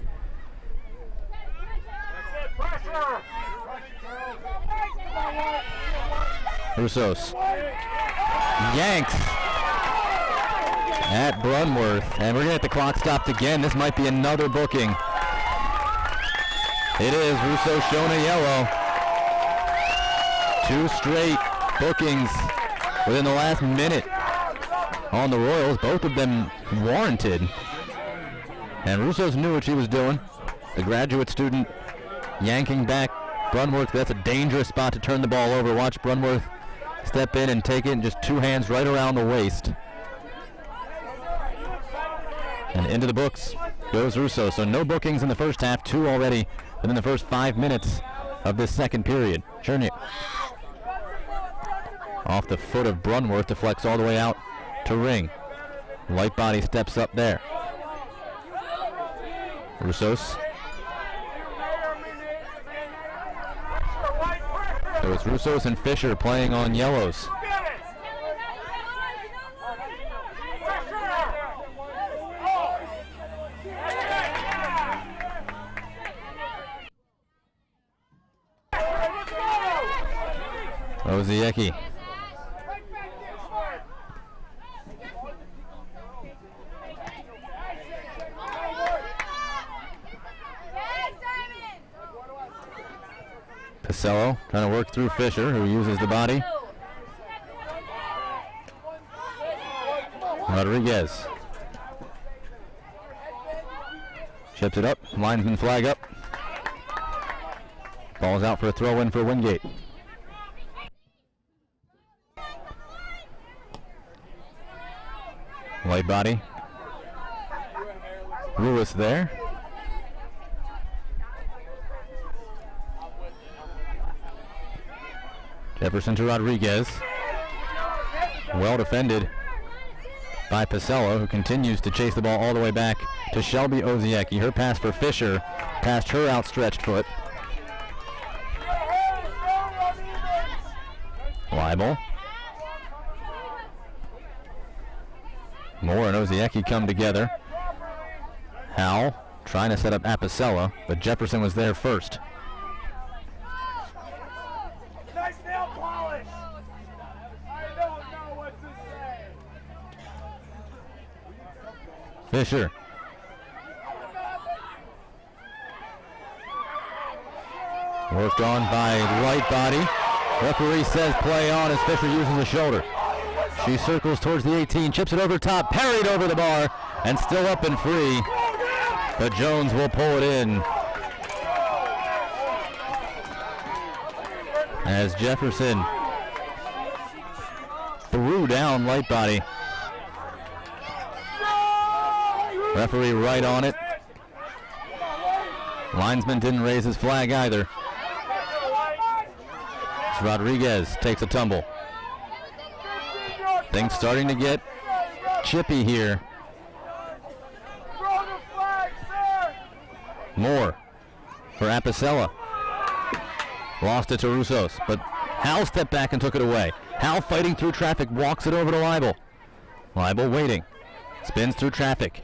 Roussos yanks at Brunworth, and we're going to get the clock stopped again. This might be another booking. It is. Roussos shown a yellow. 2 straight bookings within the last minute on the Royals, both of them warranted. And Roussos knew what she was doing. The graduate student yanking back Brunworth. That's a dangerous spot to turn the ball over. Watch Brunworth step in and take it in just 2 hands right around the waist. And into the books goes Roussos. So no bookings in the first half, 2 already within the first 5 minutes of this second period. Cherny off the foot of Brunworth, deflects all the way out to Ring. Light body steps up there. Roussos. So it's Roussos and Fisher playing on yellows. Oziecki. Pacello trying to work through Fisher, who uses the body. Rodriguez chips it up. Linesman flag up. Ball's out for a throw-in for Wingate. Light body. Lewis there. Jefferson to Rodriguez. Well defended by Pacello, who continues to chase the ball all the way back to Shelby Oziecki. Her pass for Fisher past her outstretched foot. Leibel. Moore and Oziecki come together. Howell trying to set up Apicella, but Jefferson was there first. Nice nail polish. I don't know what to say. Fisher. Worked on by right body. Referee says play on as Fisher uses the shoulder. She circles towards the 18, chips it over top, parried over the bar, and still up and free. But Jones will pull it in. As Jefferson threw down light body. Referee right on it. Linesman didn't raise his flag either. Rodriguez takes a tumble. Things starting to get chippy here. Throw the flag, sir. Moore for Apicella. Lost it to Russos, but Hal stepped back and took it away. Hal fighting through traffic, walks it over to Leibel. Leibel waiting, spins through traffic.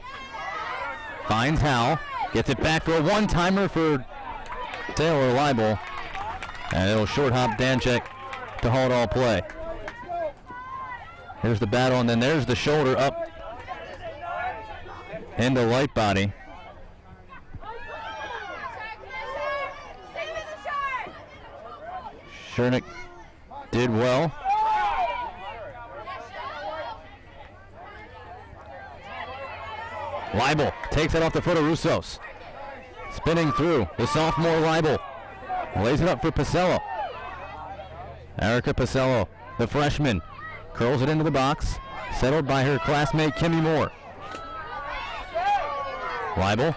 Finds Hal, gets it back for a one-timer for Taylor Leibel. And it'll short hop Danchek to halt all play. Here's the battle, and then there's the shoulder up into light body. Schernick did well. Leibel takes it off the foot of Russos. Spinning through the sophomore Leibel. Lays it up for Pacello. Erica Pacello, the freshman, curls it into the box. Settled by her classmate Kimmy Moore. Leibel.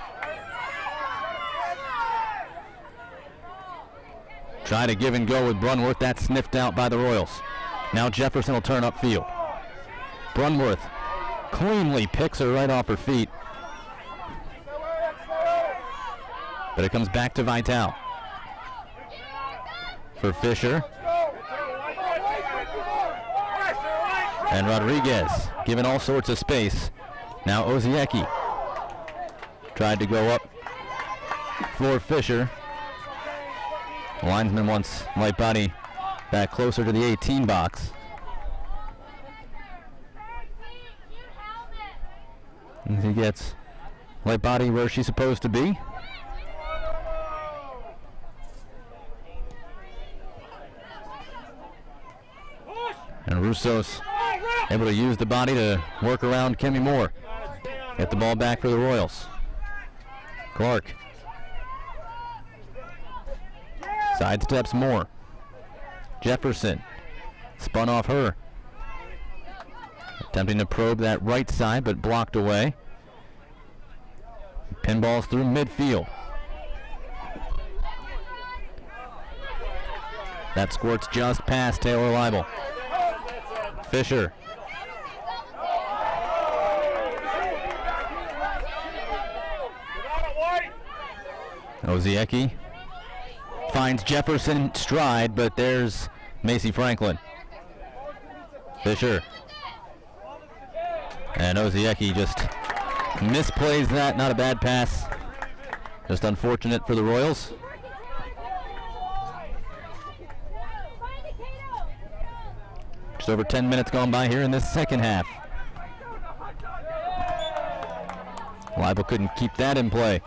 Try to give and go with Brunworth. That's sniffed out by the Royals. Now Jefferson will turn upfield. Brunworth cleanly picks her right off her feet. But it comes back to Vital. For Fisher. And Rodriguez given all sorts of space. Now Oziecki tried to go up for Fisher. The linesman wants light body back closer to the 18 box. And he gets light body where she's supposed to be. And Russos able to use the body to work around Kimmy Moore. Get the ball back for the Royals. Clark. Sidesteps Moore. Jefferson. Spun off her. Attempting to probe that right side, but blocked away. Pinballs through midfield. That squirts just past Taylor Leibel. Fisher. Oziecki finds Jefferson stride, but there's Macy Franklin. Fisher. And Oziecki just misplays that. Not a bad pass. Just unfortunate for the Royals. Just over 10 minutes gone by here in this second half. Leibel couldn't keep that in play.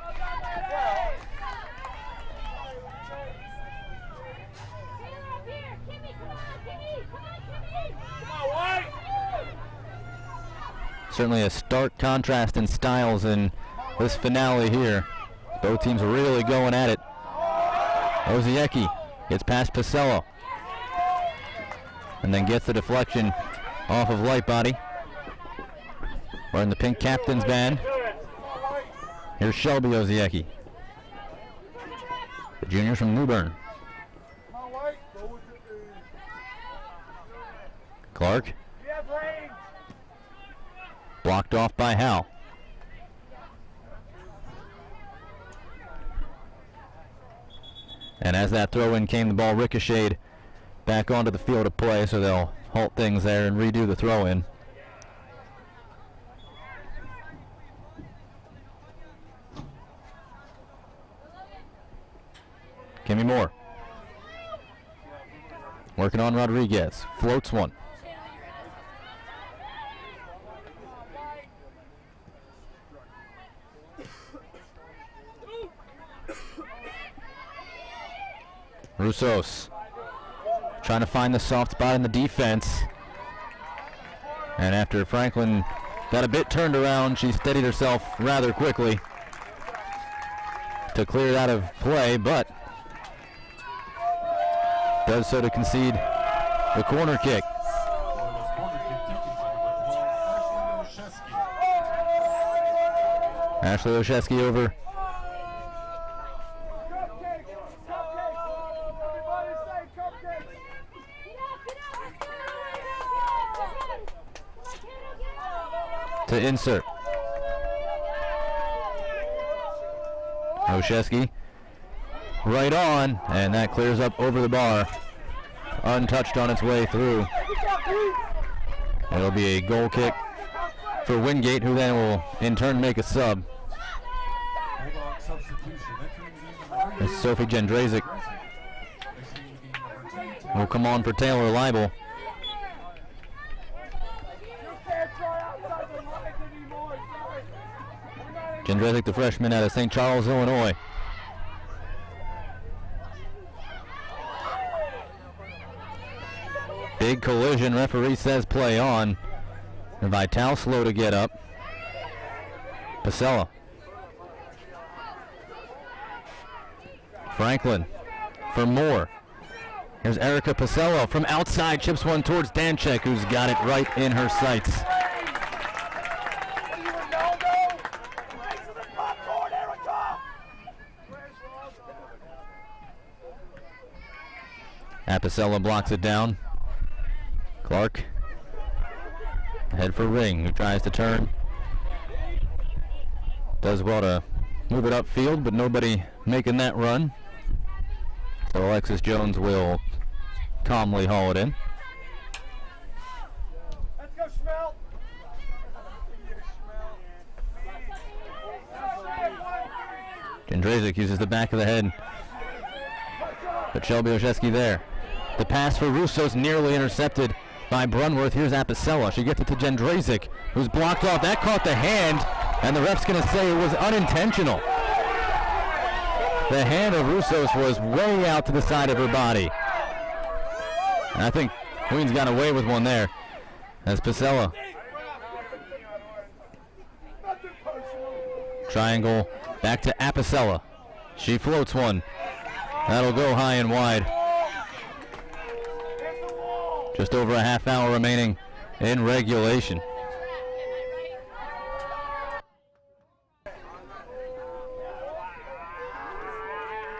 Certainly a stark contrast in styles in this finale here. Both teams really going at it. Oziecki gets past Pacello. And then gets the deflection off of light body. Wearing the pink captain's band. Here's Shelby Oziecki. The juniors from Newbern. Clark. Blocked off by Hal. And as that throw-in came, the ball ricocheted back onto the field of play, so they'll halt things there and redo the throw-in. Kimmy Moore. Working on Rodriguez. Floats one. Russos trying to find the soft spot in the defense. And after Franklin got a bit turned around, she steadied herself rather quickly to clear it out of play, but does so to concede the corner kick. Ashley Olszewski over. to insert. Oshesky right on, and that clears up over the bar. Untouched on its way through. It'll be a goal kick for Wingate, who then will in turn make a sub. As Sophie Jendrazik will come on for Taylor Leibel. Jendrazik, the freshman out of St. Charles, Illinois. Big collision, referee says play on. And Vital slow to get up. Pasella. Franklin for more. Here's Erica Pasella from outside, chips one towards Danchek, who's got it right in her sights. Apicella blocks it down. Clark. Head for Ring, who tries to turn. Does well to move it upfield, but nobody making that run. So Alexis Jones will calmly haul it in. Let's go, Schmelt. Jendrazik uses the back of the head, but Shelby Oshesky there. The pass for Russo's nearly intercepted by Brunworth. Here's Apicella. She gets it to Jendrazik, who's blocked off. That caught the hand, and the ref's going to say it was unintentional. The hand of Russo's was way out to the side of her body. And I think Queens got away with one there, as Pasella. Triangle back to Apicella. She floats one. That'll go high and wide. Just over a half hour remaining in regulation.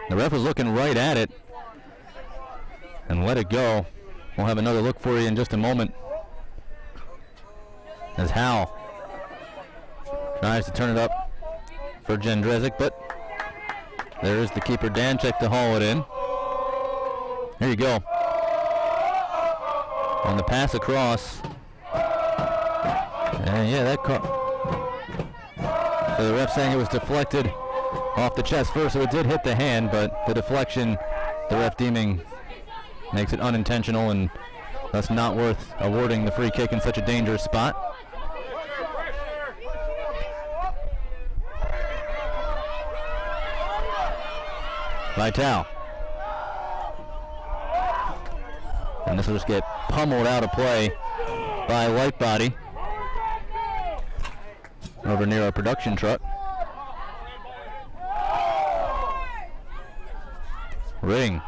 The ref was looking right at it and let it go. We'll have another look for you in just a moment. As Howell tries to turn it up for Jendrazik, but there is the keeper Danchek to haul it in. Here you go. On the pass across. And yeah, that caught. So the ref saying it was deflected off the chest first, so it did hit the hand, but the deflection, the ref deeming, makes it unintentional and thus not worth awarding the free kick in such a dangerous spot. Vital. And this will just get pummeled out of play by Lightbody over near our production truck. Ring.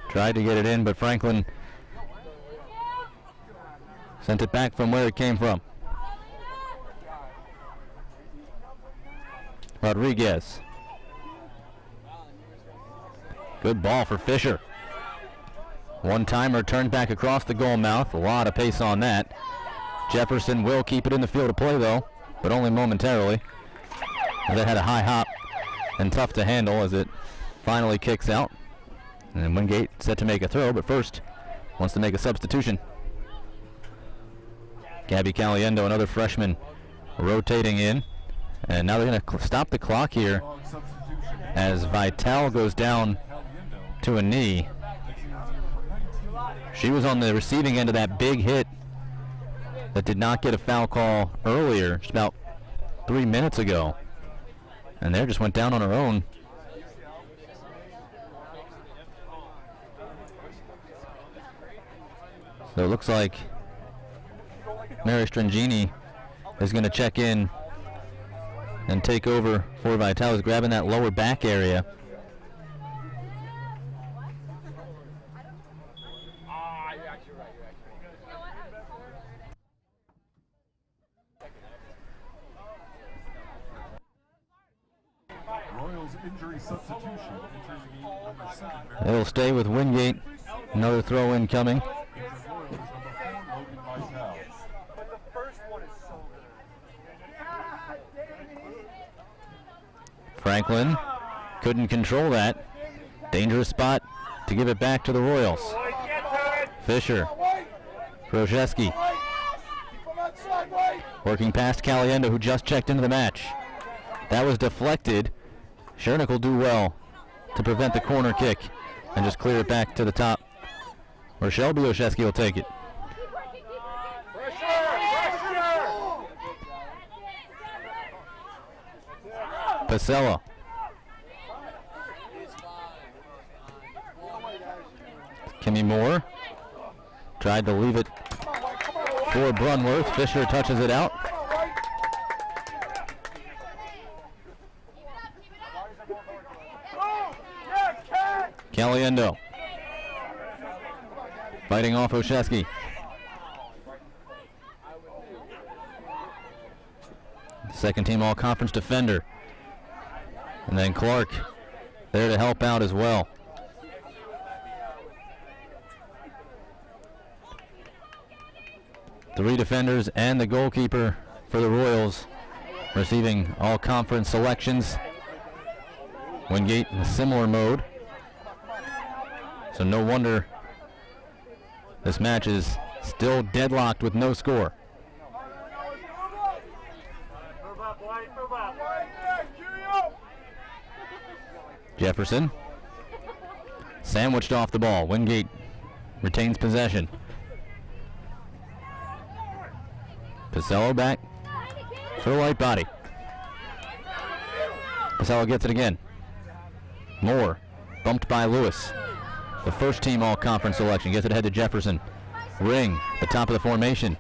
Tried to get it in, but Franklin sent it back from where it came from. Rodriguez. Good ball for Fisher. One-timer turned back across the goal mouth. A lot of pace on that. Jefferson will keep it in the field of play, though, but only momentarily. That had a high hop and tough to handle as it finally kicks out. And then Wingate set to make a throw, but first wants to make a substitution. Gabby Caliendo, another freshman, rotating in. And now they're going to stop the clock here as Vital goes down to a knee. She was on the receiving end of that big hit that did not get a foul call earlier, just about 3 minutes ago. And there just went down on her own. So it looks like Mary Strangini is going to check in and take over for Vital. Is grabbing that lower back area. Royals injury substitution. Number 7. It'll stay with Wingate. Another throw in coming. Franklin couldn't control that. Dangerous spot to give it back to the Royals. Fisher. Procheski. Working past Caliendo, who just checked into the match. That was deflected. Shernick will do well to prevent the corner kick and just clear it back to the top, where Shelby Oshesky will take it. Pasella. Kimmy Moore tried to leave it for Brunworth. Fisher touches it out. Caliendo fighting off Oshesky. Second team all-conference defender. And then Clark there to help out as well. Three defenders and the goalkeeper for the Royals receiving all-conference selections. Wingate in a similar mode. So no wonder this match is still deadlocked with no score. Jefferson sandwiched off the ball. Wingate retains possession. Pacello back for the light body. Pacello gets it again. Moore bumped by Lewis. The first team all-conference selection gets it ahead to Jefferson. Ring, the top of the formation.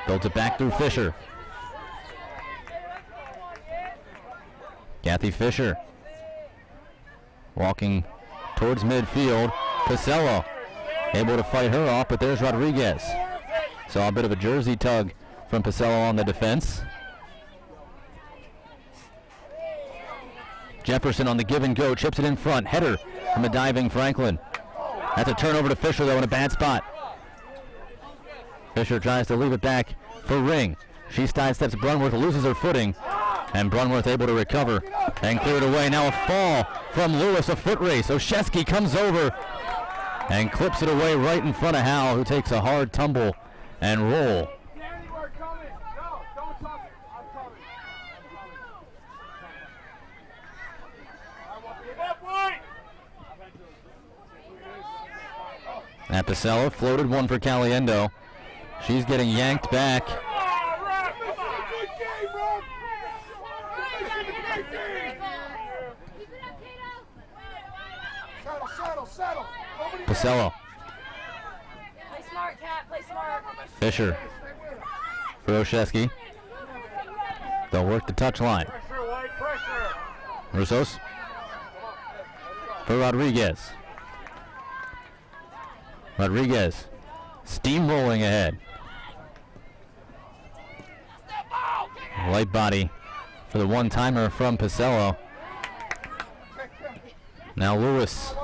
Builds it back through Fisher. Kathy Fisher walking towards midfield. Pacello able to fight her off, but there's Rodriguez. Saw a bit of a jersey tug from Pacello on the defense. Jefferson on the give and go, chips it in front. Header from a diving Franklin. That's a turnover to Fisher though in a bad spot. Fisher tries to leave it back for Ring. She sidesteps Brunworth, loses her footing, and Brunworth able to recover and clear it away. Now a fall from Lewis, a foot race. Oshesky comes over and clips it away right in front of Howell, who takes a hard tumble and roll. Pacello floated one for Caliendo. She's getting yanked back. Pacello. Play smart, Cat. Play smart. Fisher for Oshesky. They'll work the touch line. Russos for Rodriguez. Rodriguez steamrolling ahead. Light body for the one-timer from Pacello. Now Lewis.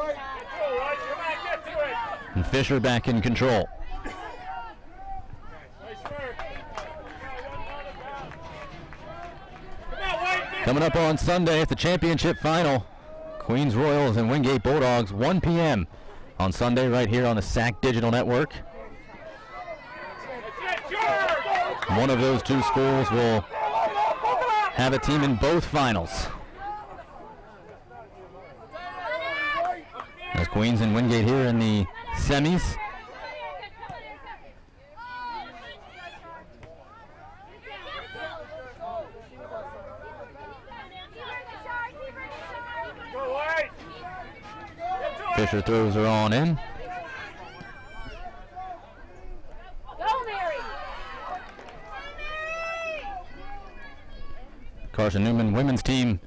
And Fisher back in control. Coming up on Sunday, it's the championship final. Queens Royals and Wingate Bulldogs, 1 p.m. on Sunday right here on the SAC Digital Network. One of those two schools will have a team in both finals. As Queens and Wingate here in the semis. Fisher throws her on in. Go, Mary! Carson Newman women's team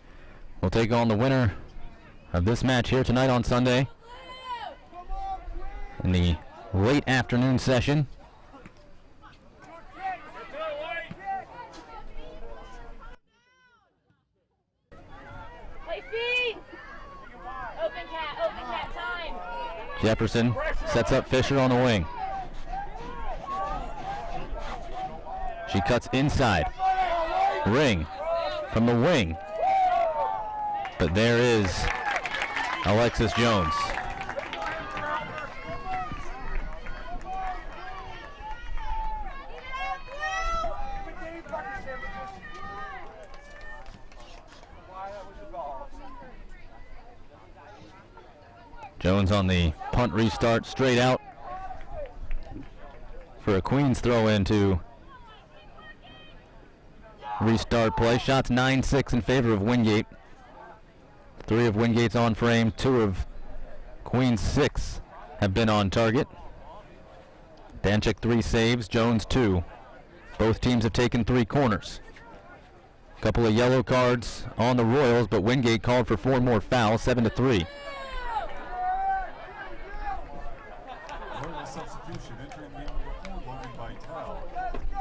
will take on the winner of this match here tonight on Sunday in the late afternoon session. Play feet! Open cat time! Jefferson sets up Fisher on the wing. She cuts inside. Ring from the wing. But there is Alexis Jones. Jones on the punt restart, straight out for a Queens throw into restart play. Shots 9-6 in favor of Wingate. 3 of Wingate's on frame, 2 of Queens' 6 have been on target. Danchik 3 saves, Jones 2. Both teams have taken 3 corners. Couple of yellow cards on the Royals, but Wingate called for 4 more fouls, 7-3.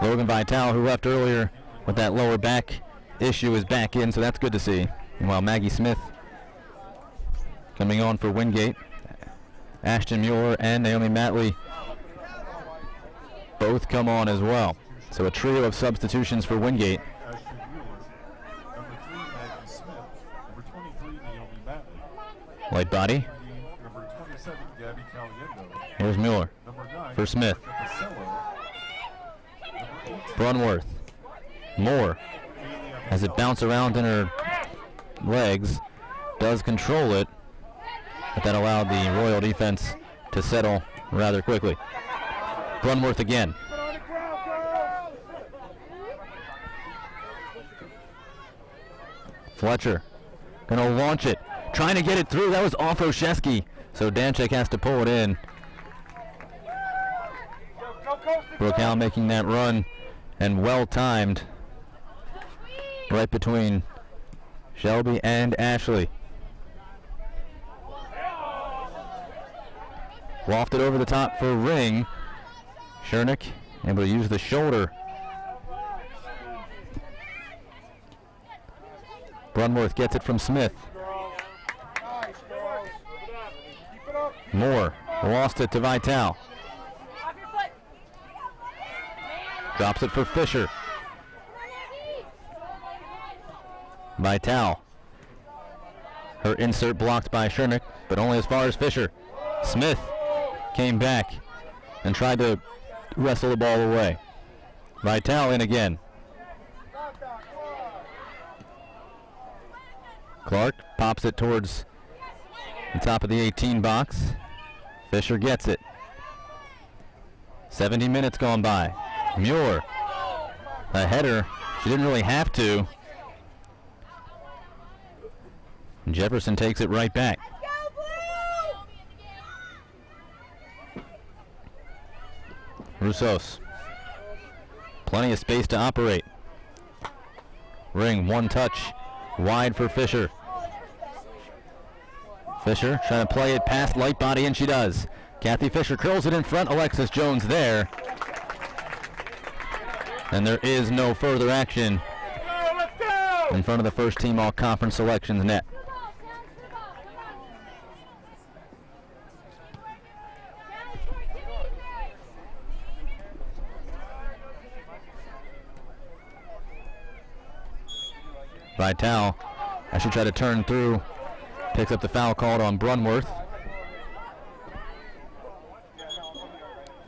Logan Vitale, who left earlier with that lower back issue, is back in, so that's good to see. Meanwhile, Maggie Smith coming on for Windgate. Ashton Mueller and Naomi Matley both come on as well. So a trio of substitutions for Wingate. Ashton Mueller, number 3, Maggie Smith, number 23, Naomi Matley. Light body. Number 27, Gabby Caliendo. Here's Mueller Number 9, for Smith. Casello. Brunworth. Moore has it bounce around in her legs. Does control it, but that allowed the Royal defense to settle rather quickly. Brunworth again. Fletcher gonna launch it, trying to get it through. That was off Oshesky, so Danchik has to pull it in. Brookhound making that run, and well timed, right between Shelby and Ashley. Wafted over the top for Ring. Schernick able to use the shoulder. Brunworth gets it from Smith. Moore lost it to Vitale. Drops it for Fisher. Vitale. Her insert blocked by Schernick, but only as far as Fisher. Smith came back and tried to wrestle the ball away. Vitale in again. Clark pops it towards the top of the 18 box. Fisher gets it. 70 minutes gone by. Mueller, a header. She didn't really have to. Jefferson takes it right back. Roussos. Plenty of space to operate. Ring, one touch, wide for Fisher. Fisher trying to play it past Light Body, and she does. Kathy Fisher curls it in front. Alexis Jones there. And there is no further action in front of the first team all-conference selections net. Vitale, as she tried to turn through, picks up the foul called on Brunworth.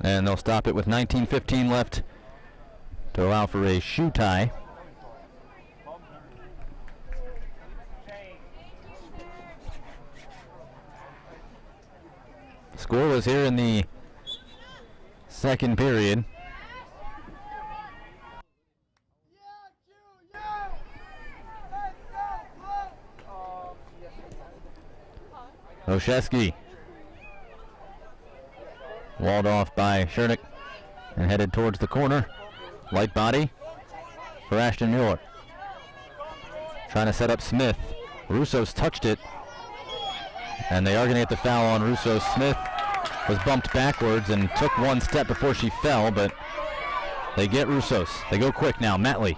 And they'll stop it with 19:15 left to allow for a shoe tie. Scoreless here in the second period. Oshesky walled off by Schernick and headed towards the corner. Light body for Ashton Mueller. Trying to set up Smith. Roussos touched it, and they are going to get the foul on Roussos. Smith was bumped backwards and took one step before she fell, but they get Roussos. They go quick now. Matley.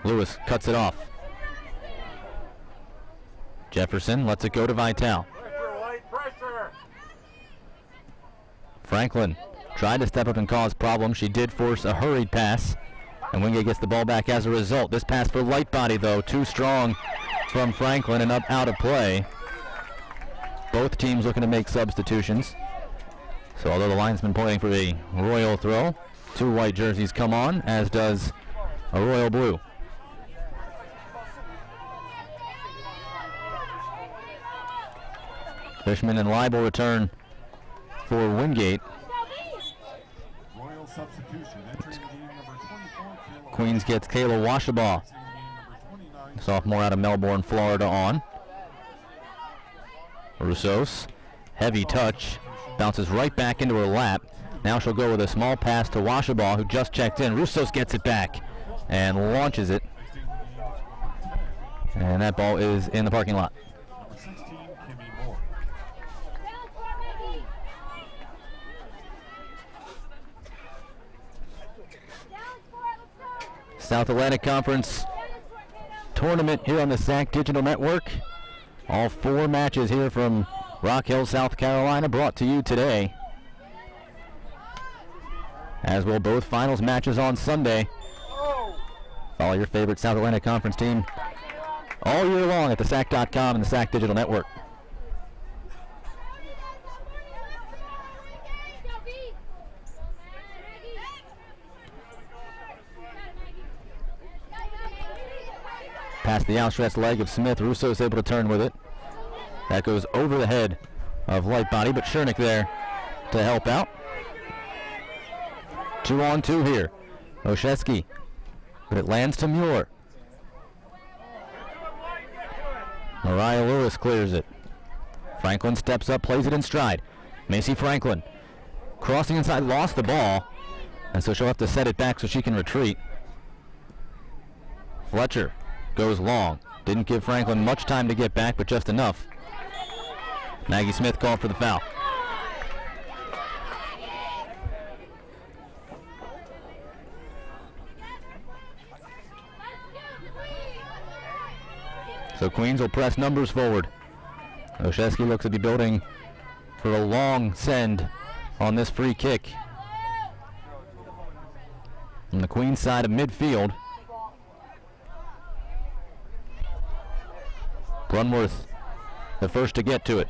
Lewis cuts it off. Jefferson lets it go to Vitale. Franklin tried to step up and cause problems. She did force a hurried pass, and Wingate gets the ball back as a result. This pass for Light Body, though, too strong from Franklin and up out of play. Both teams looking to make substitutions. So although the linesman pointing for a royal throw, 2 white jerseys come on, as does a royal blue. Fishman and Leibel return for Wingate. Royal substitution entering the game number 24. Queens gets Kayla Washabaugh, sophomore out of Melbourne, Florida, on. Roussos, heavy touch, bounces right back into her lap. Now she'll go with a small pass to Washabaugh, who just checked in. Roussos gets it back and launches it. And that ball is in the parking lot. Number 16, Kimmy Moore. South Atlantic Conference tournament here on the SAC Digital Network. All 4 matches here from Rock Hill, South Carolina, brought to you today. As will both finals matches on Sunday. Follow your favorite South Atlantic Conference team all year long at thesac.com and the SAC Digital Network. Past the outstretched leg of Smith, Rousseau is able to turn with it. That goes over the head of Lightbody, but Schernick there to help out. 2-on-2 here. Oshesky, but it lands to Muir. Mariah Lewis clears it. Franklin steps up, plays it in stride. Macy Franklin crossing inside, lost the ball, and so she'll have to set it back so she can retreat. Fletcher goes long. Didn't give Franklin much time to get back, but just enough. Maggie Smith called for the foul. So Queens will press numbers forward. Oshesky looks to be building for a long send on this free kick. On the Queens side of midfield. Brunworth, the first to get to it.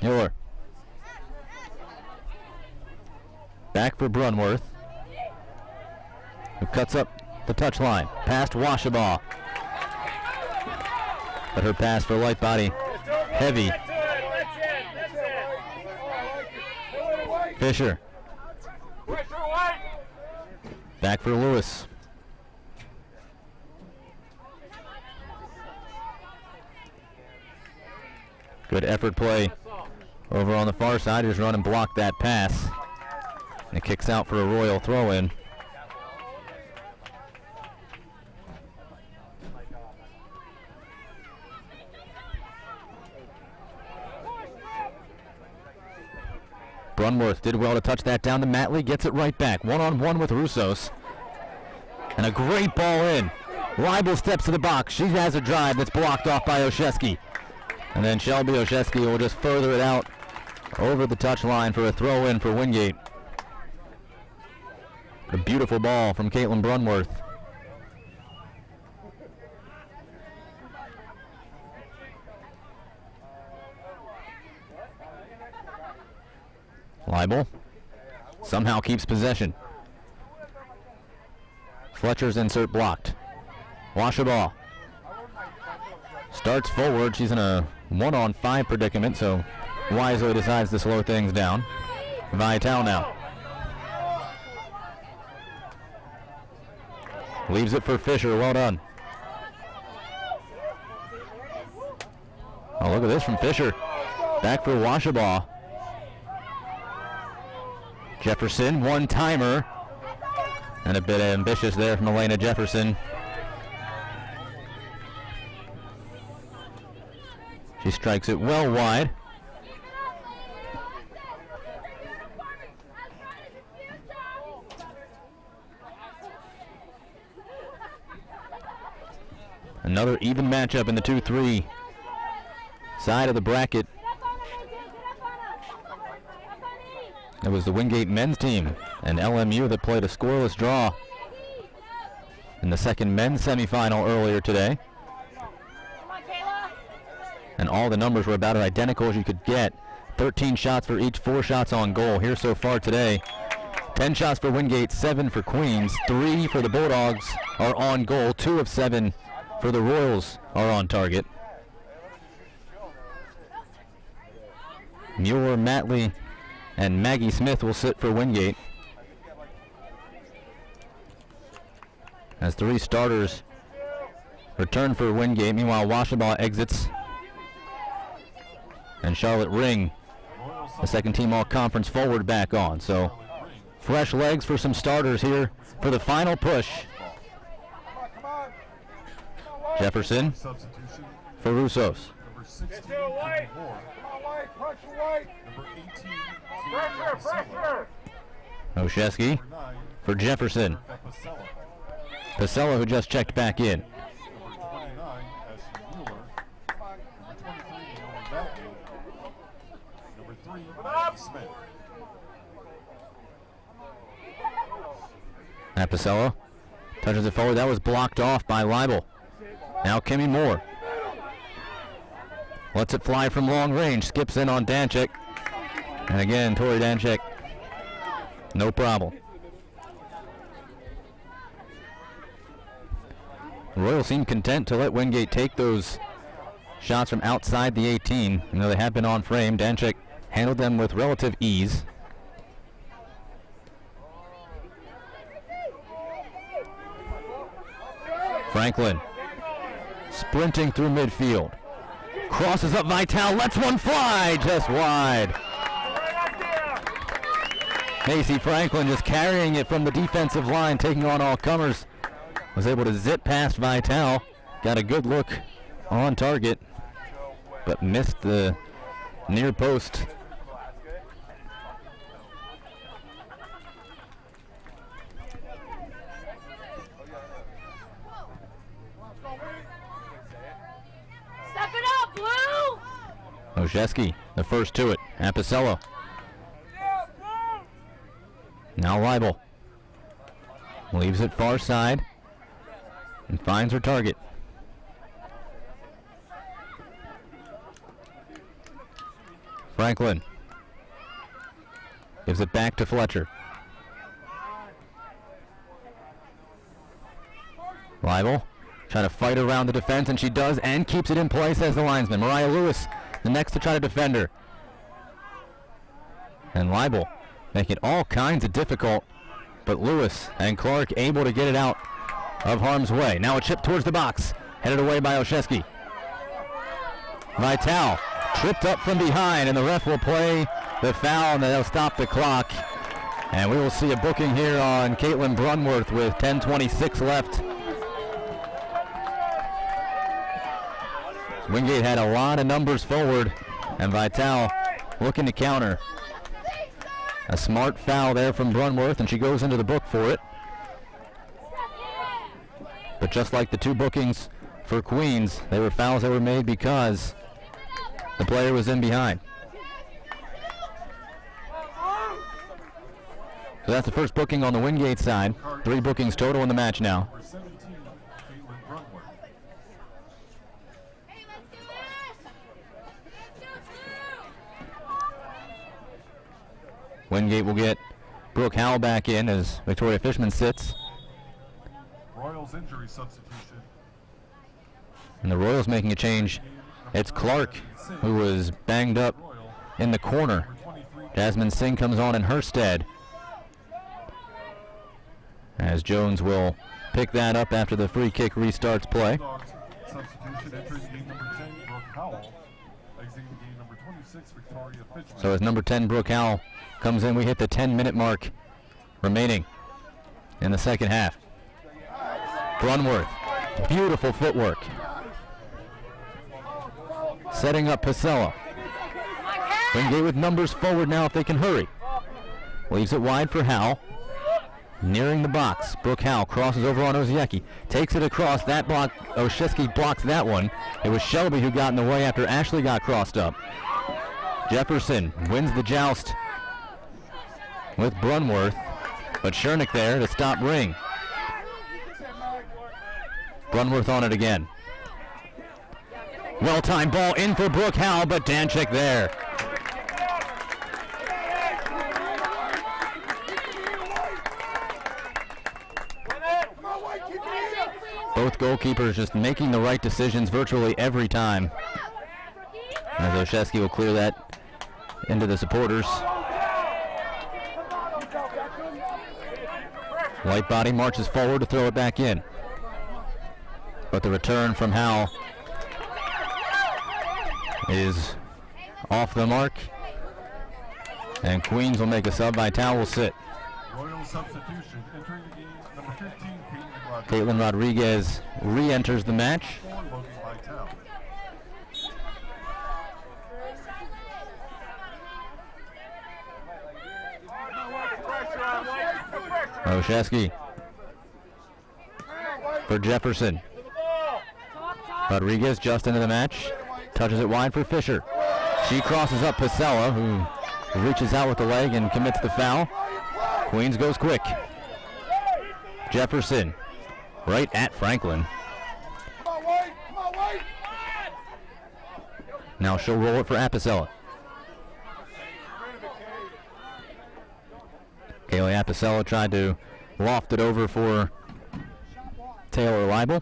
Mueller. Back for Brunworth, who cuts up the touchline. Past Washabaugh. But her pass for Lightbody, heavy. Fisher. Back for Lewis. Good effort play over on the far side. Just run and block that pass. And it kicks out for a royal throw-in. Brunworth did well to touch that down to Matley. Gets it right back. One-on-one with Roussos. And a great ball in. Leibel steps to the box. She has a drive that's blocked off by Oshesky. And then Shelby Oshesky will just further it out over the touchline for a throw-in for Wingate. A beautiful ball from Caitlin Brunworth. Leibel somehow keeps possession. Fletcher's insert blocked. Washabaugh starts forward. She's in a 1-on-5 predicament, so wisely decides to slow things down. Vital now. Leaves it for Fisher. Well done. Oh, look at this from Fisher. Back for Washabaugh. Jefferson, one-timer. And a bit ambitious there from Elena Jefferson. She strikes it well wide. Another even matchup in the 2-3 side of the bracket. It was the Wingate men's team and LMU that played a scoreless draw in the second men's semifinal earlier today. and all the numbers were about as identical as you could get. 13 shots for each, 4 shots on goal here so far today. 10 shots for Wingate, 7 for Queens, 3 for the Bulldogs are on goal, 2 of 7 for the Royals are on target. Mueller, Matley, and Maggie Smith will sit for Wingate, as 3 starters return for Wingate. Meanwhile, Washabaw exits, and Charlotte Ring, the second team all-conference forward, back on. So fresh legs for some starters here for the final push. Jefferson Substitution. for Russos. Number 16, Get to it, White. Kevin Moore. Come on, White. Pressure, White. Number 18, Pressure, pressure. Oshesky Number 9, for Jefferson. Epicella. Pasella, who just checked back in. Number 29, Ashley Mueller. Number 23, Naomi Matley. Number 3, Maggie Smith. At Pasella touches it forward. That was blocked off by Leibel. Now Kimmy Moore lets it fly from long range. Skips in on Danchik. And again, Tori Danchik, no problem. Royals seem content to let Wingate take those shots from outside the 18. You know, they have been on frame. Danchik handled them with relative ease. Franklin sprinting through midfield. Crosses up Vital, lets one fly, just wide. Macy Franklin just carrying it from the defensive line, taking on all comers. Was able to zip past Vital. Got a good look on target, but missed the near post. Step it up, Blue! Oshesky, the first to it. Apicella. Now Leibel. Leaves it far side and finds her target. Franklin gives it back to Fletcher. Leibel trying to fight around the defense, and she does, and keeps it in place as the linesman. Mariah Lewis, the next to try to defend her. And Leibel making it all kinds of difficult, but Lewis and Clark able to get it out of harm's way. Now a chip towards the box, headed away by Oshesky. Vital tripped up from behind, and the ref will play the foul, and they'll stop the clock. And we will see a booking here on Caitlin Brunworth with 10:26 left. Wingate had a lot of numbers forward, and Vital looking to counter. A smart foul there from Brunworth, and she goes into the book for it. But just like the 2 bookings for Queens, they were fouls that were made because the player was in behind. So that's the first booking on the Wingate side. 3 bookings total in the match now. Number 17, Caitlin Brunworth. Wingate will get Brooke Howell back in as Victoria Fishman sits. Royals injury substitution. And the Royals making a change. It's Clark, who was banged up in the corner. Jasmine Singh comes on in her stead, as Jones will pick that up after the free kick restarts play. Substitution entering game number 10, Brooke Howell. Exiting game number 26, Victoria Fishman. So as number 10, Brooke Howell, comes in, we hit the 10-minute mark remaining in the second half. Brunworth, beautiful footwork. Setting up Pasella. Wingate with numbers forward now if they can hurry. Leaves it wide for Howell. Nearing the box, Brooke Howell crosses over on Oziecki. Takes it across, that block, Oshesky blocks that one. It was Shelby who got in the way after Ashley got crossed up. Jefferson wins the joust with Brunworth, but Schernick there to stop Ring. Well-timed ball in for Brooke Howell, but Danchik there. Both goalkeepers just making the right decisions virtually every time. As Oshesky will clear that into the supporters. Light body marches forward to throw it back in. But the return from Howell is off the mark. And Queens will make a sub. Vitale will sit. Royal substitution entering the game, number 15, Caitlin Rodriguez re-enters the match. Oshesky for Jefferson. Rodriguez just into the match. Touches it wide for Fisher. She crosses up Pasella, who reaches out with the leg and commits the foul. Queens goes quick. Jefferson right at Franklin. Now she'll roll it for Apicella. Kaylee Apicella tried to loft it over for Taylor Leibel,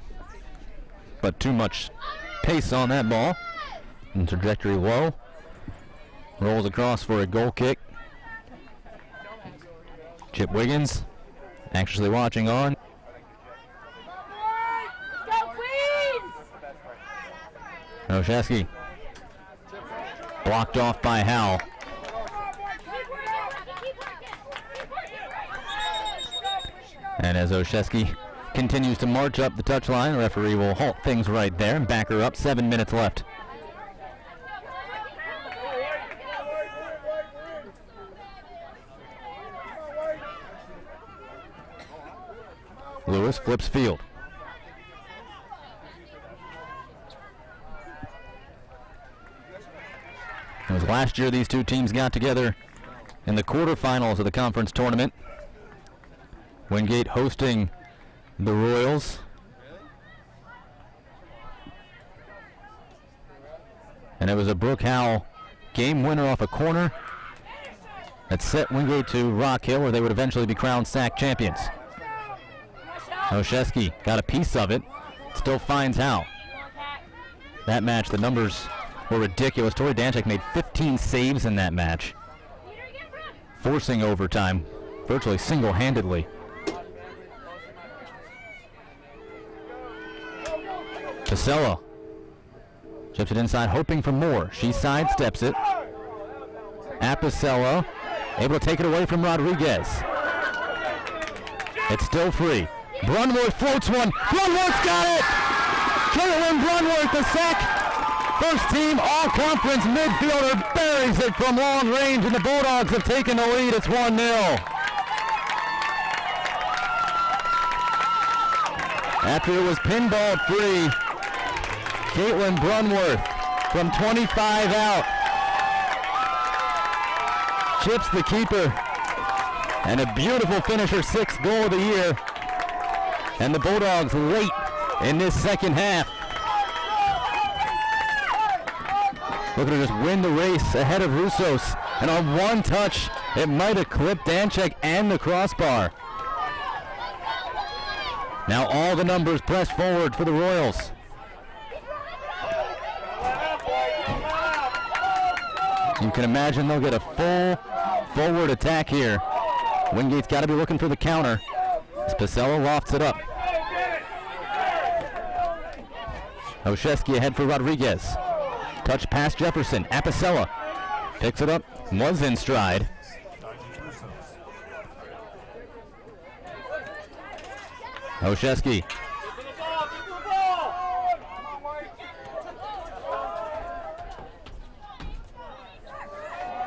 but too much pace on that ball and trajectory low. Rolls across for a goal kick. Chip Wiggins anxiously watching on. Oshesky blocked off by Howell. And as Oshesky continues to march up the touchline, the referee will halt things right there and back her up. 7 minutes left. Lewis flips field. It was last year these two teams got together in the quarterfinals of the conference tournament. Wingate hosting the Royals. And it was a Brooke Howell game winner off a corner that set Wingate to Rock Hill, where they would eventually be crowned SAC champions. Oshesky got a piece of it, still finds Howell. That match, the numbers were ridiculous. Tori Danchik made 15 saves in that match, forcing overtime virtually single-handedly. Pasella chips it inside, hoping for more. She sidesteps it. Apicella able to take it away from Rodriguez. It's still free. Brunworth floats one. Brunworth's got it! Caitlin Brunworth, the SAC first team all-conference midfielder, buries it from long range, and the Bulldogs have taken the lead. It's 1-0. After it was pinball free, Caitlin Brunworth from 25 out chips the keeper, and a beautiful finish, her 6th goal of the year. And the Bulldogs late in this second half looking to just win the race ahead of Roussos. And on one touch, it might have clipped Danchik and the crossbar. Now all the numbers press forward for the Royals. You can imagine they'll get a full forward attack here. Wingate's got to be looking for the counter. Pasella lofts it up. Oshesky ahead for Rodriguez. Touch past Jefferson. Apicella picks it up. Was in stride. Oshesky.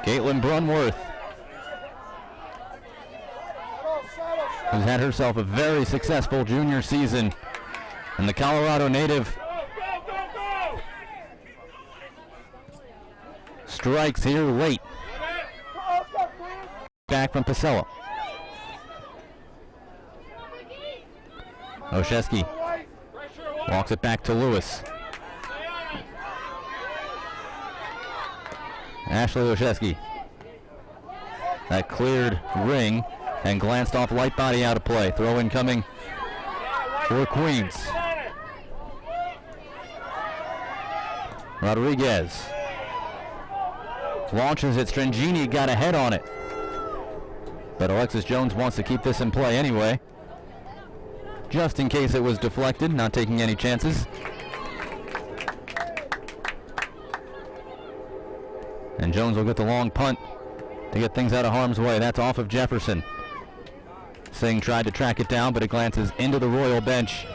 Caitlin Brunworth, who's had herself a very successful junior season, and the Colorado native strikes here late. Back from Pasella. Oshesky walks it back to Lewis. Ashley Oshesky. That cleared ring and glanced off light body out of play. Throw in coming for Queens. Rodriguez launches it. Strangini got ahead on it. But Alexis Jones wants to keep this in play anyway, just in case it was deflected, not taking any chances. And Jones will get the long punt to get things out of harm's way. That's off of Jefferson. Singh tried to track it down, but it glances into the Royal bench.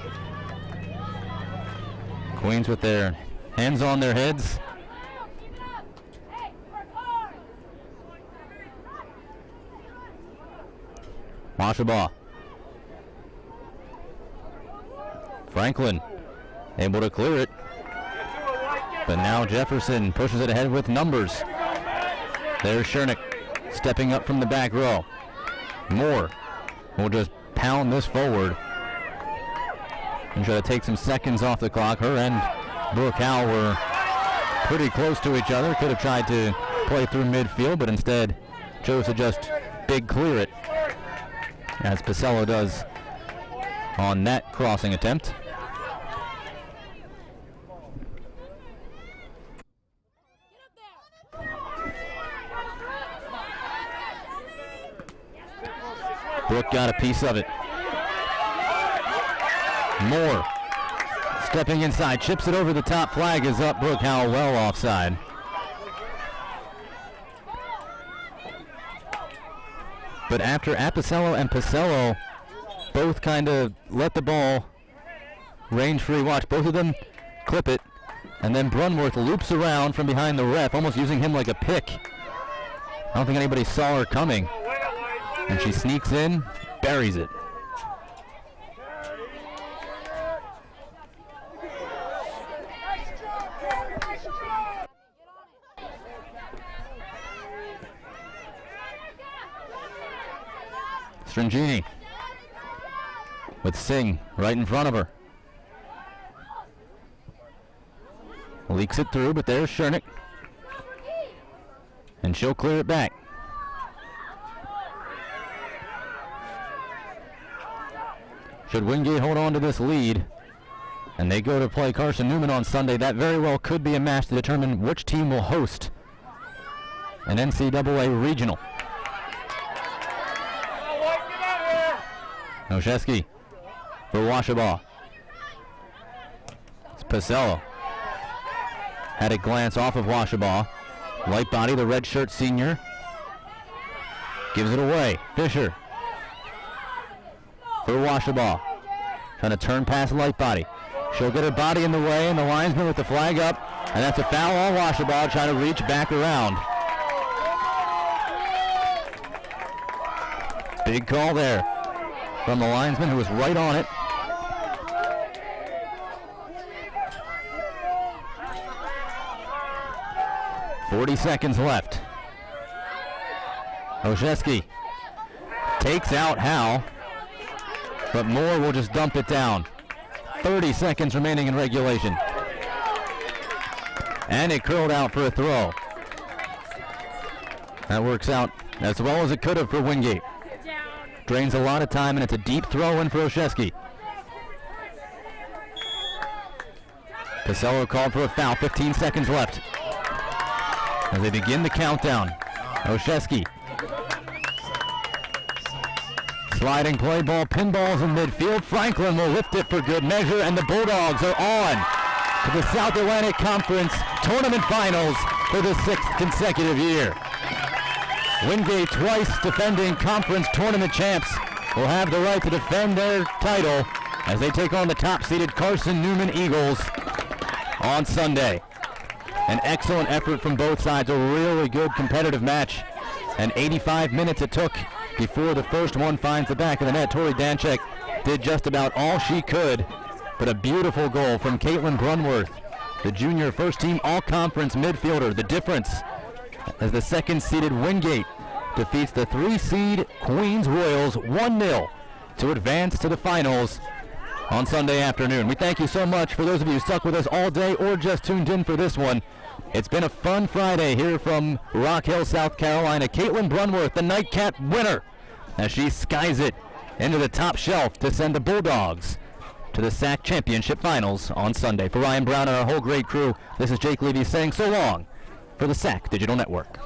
Queens with their hands on their heads. Mashabaugh. Franklin able to clear it. But now Jefferson pushes it ahead with numbers. There's Schernick stepping up from the back row. Moore will just pound this forward and try to take some seconds off the clock. Her and Brooke Howell were pretty close to each other. Could have tried to play through midfield, but instead chose to just big clear it, as Pacello does on that crossing attempt. Brooke got a piece of it. Moore stepping inside, chips it over the top. Flag is up. Brooke Howell well offside. But after Apicello and Pacello both kind of let the ball range free, watch both of them clip it, and then Brunworth loops around from behind the ref, almost using him like a pick. I don't think anybody saw her coming. And she sneaks in, buries it. Strangini with Singh right in front of her. Leaks it through, but there's Schernick. And she'll clear it back. Should Wingate hold on to this lead and they go to play Carson Newman on Sunday, that very well could be a match to determine which team will host an NCAA regional. Oshesky for Washabaugh. It's Pacello. Had a glance off of Washabaugh. Light body, the red shirt senior. Gives it away. Fisher for Washabaugh. Trying to turn past light body. She'll get her body in the way, and the linesman with the flag up. And that's a foul on Washabaugh, trying to reach back around. Big call there from the linesman, who was right on it. .40 seconds left. Oshesky takes out Howe, but Moore will just dump it down. 30 seconds remaining in regulation. And it curled out for a throw. That works out as well as it could have for Wingate. Drains a lot of time, and it's a deep throw in for Oshesky. Pacello called for a foul. 15 seconds left as they begin the countdown. Oshesky. Sliding play ball, pinballs in midfield. Franklin will lift it for good measure, and the Bulldogs are on to the South Atlantic Conference Tournament Finals for the 6th consecutive year. Windgate, twice defending conference tournament champs, will have the right to defend their title as they take on the top-seeded Carson Newman Eagles on Sunday. An excellent effort from both sides, a really good competitive match, and 85 minutes it took before the first one finds the back of the net. Tori Danchek did just about all she could, but a beautiful goal from Caitlin Brunworth, the junior first-team all-conference midfielder. The difference as the second-seeded Wingate defeats the 3-seed Queens Royals 1-0 to advance to the finals on Sunday afternoon. We thank you so much for those of you who stuck with us all day or just tuned in for this one. It's been a fun Friday here from Rock Hill, South Carolina. Caitlin Brunworth, the nightcap winner, as she skies it into the top shelf to send the Bulldogs to the SAC Championship Finals on Sunday. For Ryan Brown and our whole great crew, this is Jake Levy saying so long for the SAC Digital Network.